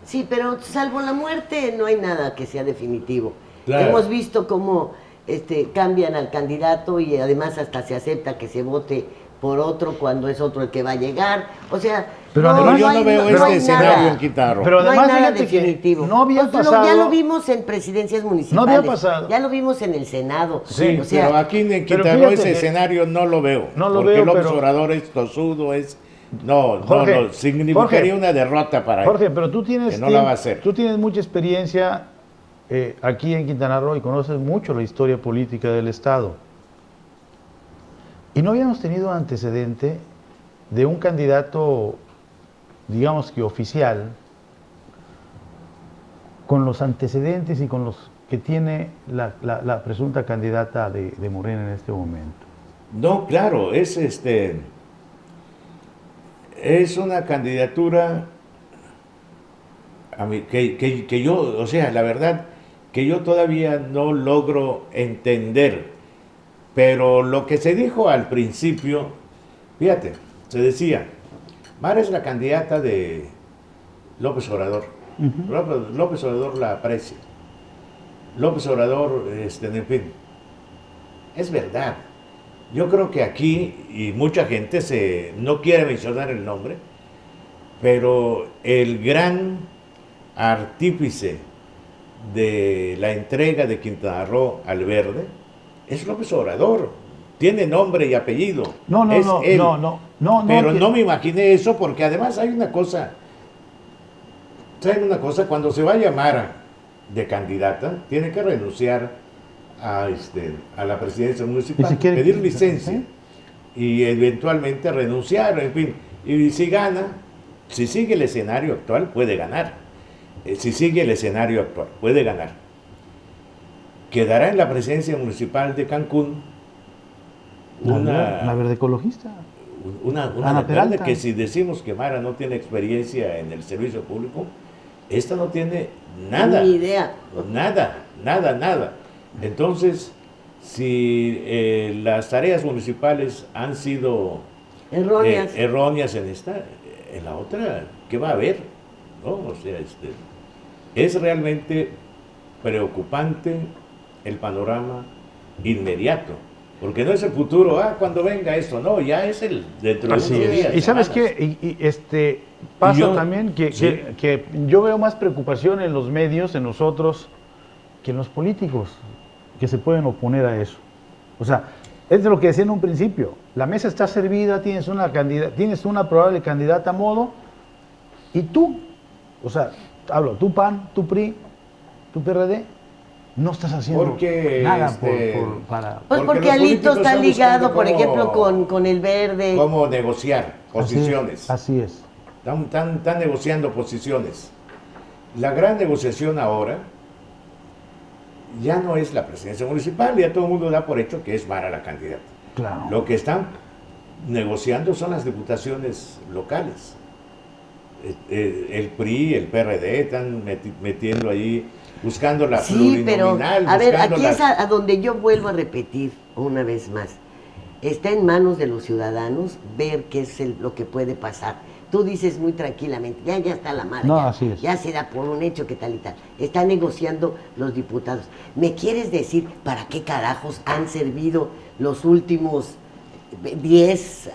Sí, pero salvo la muerte no hay nada que sea definitivo. Claro. Hemos visto cómo cambian al candidato y además hasta se acepta que se vote por otro cuando es otro el que va a llegar. O sea, Pero además yo no veo este escenario en Quintana Roo. Pero no hay además, nada fíjate que definitivo. no había Pues pasado. ya lo vimos en presidencias municipales. No había pasado. Ya lo vimos en el Senado. Sí, o sea, pero aquí en pero Quintana Roo fíjate ese que- escenario no lo veo. No lo porque veo, López pero- Obrador es tosudo, Jorge, significaría Jorge, una derrota para él. Jorge, pero tú tienes que no la va a hacer. Tú tienes mucha experiencia aquí en Quintana Roo y conoces mucho la historia política del Estado. Y no habíamos tenido antecedente de un candidato, digamos que oficial, con los antecedentes y con los que tiene la presunta candidata de Morena en este momento. No, claro, es una candidatura a mí, que yo, o sea, la verdad, que yo todavía no logro entender, pero lo que se dijo al principio, fíjate, se decía, Mara es la candidata de López Obrador. López Obrador la aprecia. López Obrador, en fin, es verdad. Yo creo que aquí, y mucha gente no quiere mencionar el nombre, pero el gran artífice de la entrega de Quintana Roo al Verde es López Obrador. Tiene nombre y apellido. No, Pero no me imaginé eso, porque además hay una cosa. ¿Saben una cosa? Cuando se va a llamar de candidata, tiene que renunciar a la presidencia municipal, pedir licencia y eventualmente renunciar, en fin. Y si gana, si sigue el escenario actual, puede ganar. Si sigue el escenario actual, puede ganar. Quedará en la presidencia municipal de Cancún la verde ecologista. Una verde que, si decimos que Mara no tiene experiencia en el servicio público, esta no tiene nada. Ni idea. Nada. Entonces, si las tareas municipales han sido erróneas en la otra, ¿qué va a haber? ¿No? O sea, es realmente preocupante el panorama inmediato, porque no es el futuro, cuando venga esto, no, ya es el dentro de unos días. Y sabes qué, pasa también que yo veo más preocupación en los medios, en nosotros, que en los políticos, que se pueden oponer a eso. O sea, es de lo que decía en un principio, la mesa está servida, tienes una probable candidata a modo, y tú, o sea, tú PAN, tú PRI, tú PRD, no estás haciendo nada para... Pues porque Alito está ligado, por ejemplo, con el Verde. Cómo negociar posiciones. Así es. Están negociando posiciones. La gran negociación ahora ya no es la presidencia municipal, ya todo el mundo da por hecho que es Mara la candidata. Claro. Lo que están negociando son las diputaciones locales. El PRI, el PRD están metiendo ahí, buscando la plurinominal. Pero, a ver, aquí es a donde yo vuelvo a repetir una vez más. Está en manos de los ciudadanos ver qué es lo que puede pasar. Tú dices muy tranquilamente, ya está la madre, ya se da por un hecho que tal y tal. Están negociando los diputados. ¿Me quieres decir para qué carajos han servido los últimos 10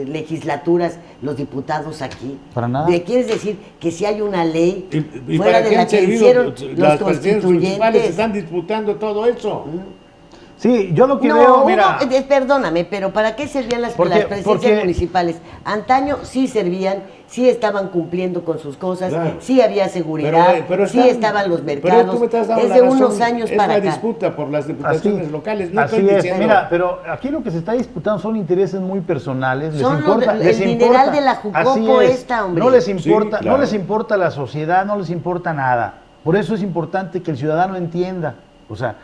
legislaturas los diputados aquí? Para nada. ¿Me quieres decir que si hay una ley fuera de la que hicieron los constituyentes? Están disputando todo eso. Sí, yo lo que veo, mira... Perdóname, pero ¿para qué servían las presidencias municipales? Antaño sí servían, sí estaban cumpliendo con sus cosas, sí había seguridad, sí estaban los mercados. Es de unos años para acá. Es la disputa por las diputaciones locales. No así estoy es, diciendo... mira, pero aquí lo que se está disputando son intereses muy personales. Son el mineral de la Jucopo hombre. No les importa, no les importa la sociedad, no les importa nada. Por eso es importante que el ciudadano entienda, o sea,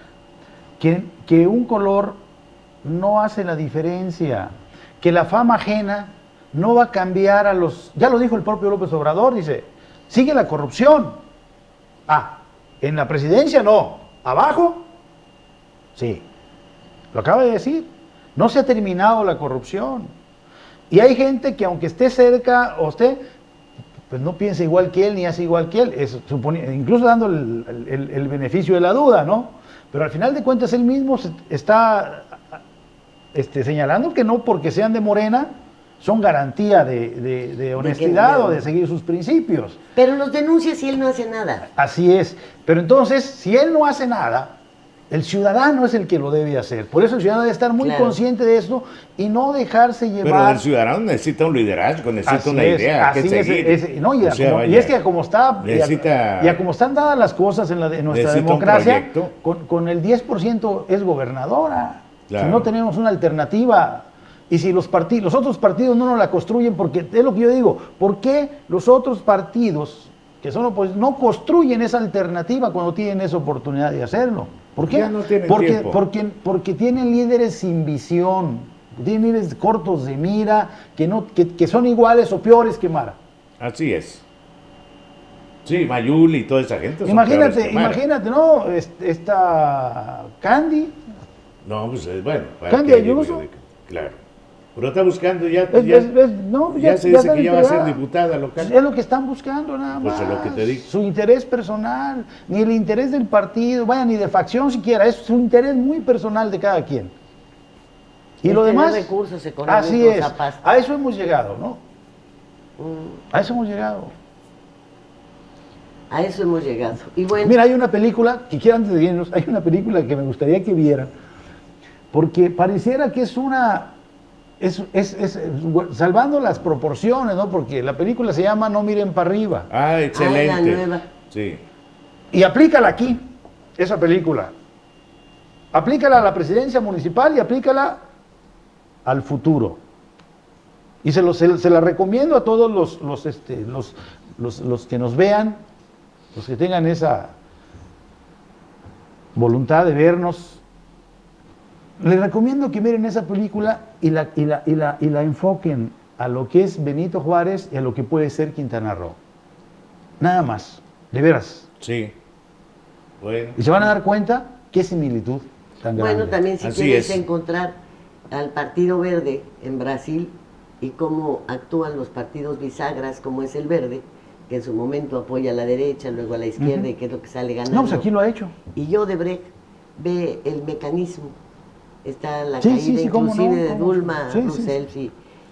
que un color no hace la diferencia, que la fama ajena no va a cambiar a los... Ya lo dijo el propio López Obrador, dice, sigue la corrupción. En la presidencia no, abajo, sí, lo acaba de decir, no se ha terminado la corrupción. Y hay gente que aunque esté cerca o pues no piensa igual que él ni hace igual que él, incluso dando el beneficio de la duda, ¿no? Pero al final de cuentas él mismo está señalando que no porque sean de Morena son garantía de honestidad o de seguir sus principios. Pero los denuncia si él no hace nada. Así es. Pero entonces, si él no hace nada, el ciudadano es el que lo debe hacer. Por eso el ciudadano debe estar muy consciente de esto y no dejarse llevar. Pero el ciudadano necesita un liderazgo, necesita una idea que seguir. Es que como está, como están dadas las cosas en nuestra democracia, con el 10% es gobernadora. Claro. Si no tenemos una alternativa. Y si los otros partidos no nos la construyen, porque es lo que yo digo, ¿por qué los otros partidos que son oposición no construyen esa alternativa cuando tienen esa oportunidad de hacerlo. ¿Por qué? Ya no tienen tiempo. Porque tienen líderes sin visión, tienen líderes cortos de mira, que son iguales o peores que Mara. Así es. Sí, Mayuli y toda esa gente. Imagínate, ¿no? Esta Candy. No, pues bueno. Candy Ayuso. Claro. Pero está buscando ya se dice que ya va a ser diputada local. Es lo que están buscando nada más. Pues es lo que te digo. Su interés personal, ni el interés del partido, ni de facción siquiera, es su interés muy personal de cada quien. Y lo demás, recursos económicos, así es, a eso hemos llegado, ¿no? A eso hemos llegado. A eso hemos llegado. Y bueno, mira, hay una película, que quiero antes de irnos, hay una película que me gustaría que vieran, porque pareciera que es una... salvando las proporciones, ¿no? Porque la película se llama No miren para arriba. Ah, excelente. La nueva. Sí. Y aplícala aquí, esa película. Aplícala a la presidencia municipal y aplícala al futuro. Y se la recomiendo a todos los que nos vean, los que tengan esa voluntad de vernos. Les recomiendo que miren esa película y la enfoquen a lo que es Benito Juárez y a lo que puede ser Quintana Roo. Nada más, de veras. Sí. Bueno. Y se van a dar cuenta qué similitud tan grande. Bueno, también si Así quieres es. encontrar al Partido Verde en Brasil y cómo actúan los partidos bisagras, como es el Verde, que en su momento apoya a la derecha, luego a la izquierda, y que es lo que sale ganando. No, pues aquí lo ha hecho. Y Odebrecht ve el mecanismo. Está la Sí, caída sí, cómo inclusive no, de cómo Dilma sí, Rousseff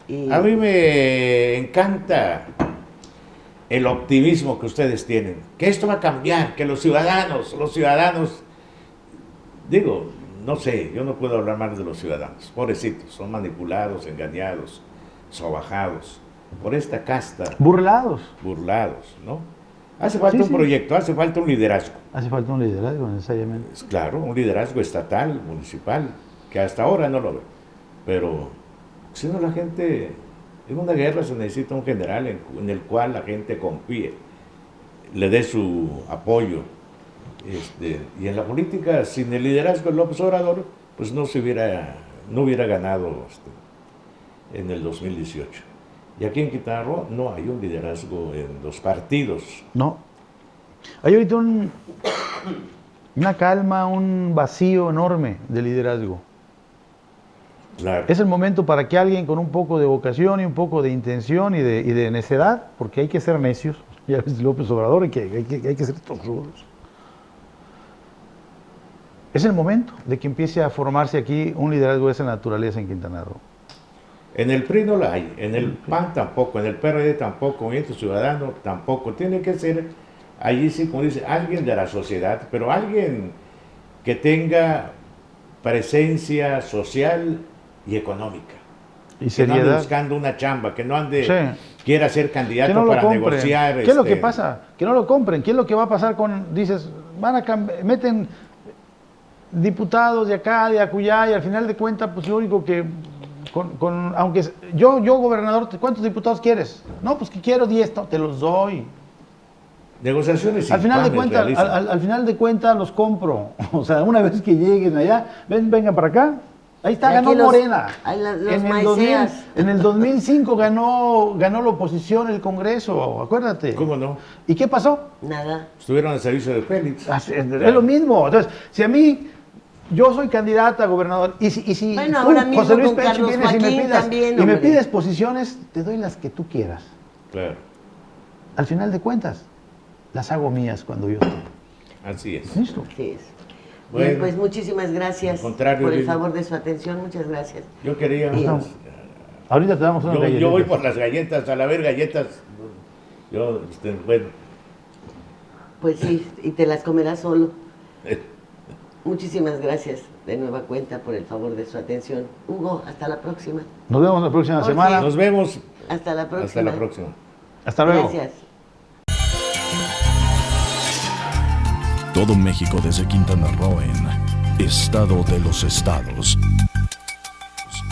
y A mí me encanta el optimismo que ustedes tienen, que esto va a cambiar, que los ciudadanos, digo, no sé, yo no puedo hablar mal de los ciudadanos, pobrecitos, son manipulados, engañados, sobajados por esta casta. Burlados, ¿no? Hace falta un proyecto, hace falta un liderazgo. Hace falta un liderazgo necesariamente. Claro, un liderazgo estatal, municipal, que hasta ahora no lo veo. Pero si no, la gente, en una guerra se necesita un general en el cual la gente confíe, le dé su apoyo. Y en la política, sin el liderazgo de López Obrador, pues no hubiera ganado en el 2018. Y aquí en Quintana Roo no hay un liderazgo en los partidos. No. Hay ahorita una calma, un vacío enorme de liderazgo. Claro. Es el momento para que alguien con un poco de vocación y un poco de intención y de necedad, porque hay que ser necios, ya ves López Obrador, hay que ser tosudos. Es el momento de que empiece a formarse aquí un liderazgo de esa naturaleza en Quintana Roo. En el PRI no la hay, en el PAN tampoco, en el PRD tampoco, en Movimiento Ciudadano tampoco. Tiene que ser, allí sí, como dice, alguien de la sociedad, pero alguien que tenga presencia social y económica. Y que no ande seriedad. buscando una chamba, que no ande, Sí. quiera ser candidato Que no lo para compren. negociar. ¿Qué es lo que pasa? Que no lo compren. ¿Qué es lo que va a pasar con, dices, meten diputados de acá, de acullá, y al final de cuentas, pues lo único que, aunque yo gobernador, ¿cuántos diputados quieres? No, pues que quiero 10, no, te los doy. Negociaciones sin Al final de planes cuentas, realizan. al final de cuentas los compro. O sea, una vez que lleguen allá, vengan para acá. Ahí está, Y ganó aquí Morena. los maiceas. En el 2005 ganó la oposición el Congreso, acuérdate. ¿Cómo no? ¿Y qué pasó? nada. Estuvieron al servicio de Félix. Es lo mismo. Entonces, si a mí, yo soy candidata a gobernador, y si Bueno, tú, ahora mismo José Luis con Pecho, Carlos vienes Joaquín también, y me hombre. pides posiciones, te doy las que tú quieras. Claro, Al final de cuentas, las hago mías cuando yo estoy. así es. ¿Listo? Sí es. Bueno, Bien, pues muchísimas gracias al contrario, por el Lili. favor de su atención. Muchas gracias. Yo quería... Bien. Ahorita te damos unas Yo galletitas. voy por las galletas, al haber galletas, yo, bueno, Pues sí, y te las comerás solo. Muchísimas gracias de nueva cuenta por el favor de su atención. Hugo, hasta la próxima. Nos vemos la próxima Jorge. semana. nos vemos Hasta la próxima. hasta la próxima. Hasta luego. Gracias. Todo México desde Quintana Roo en Estado de los Estados.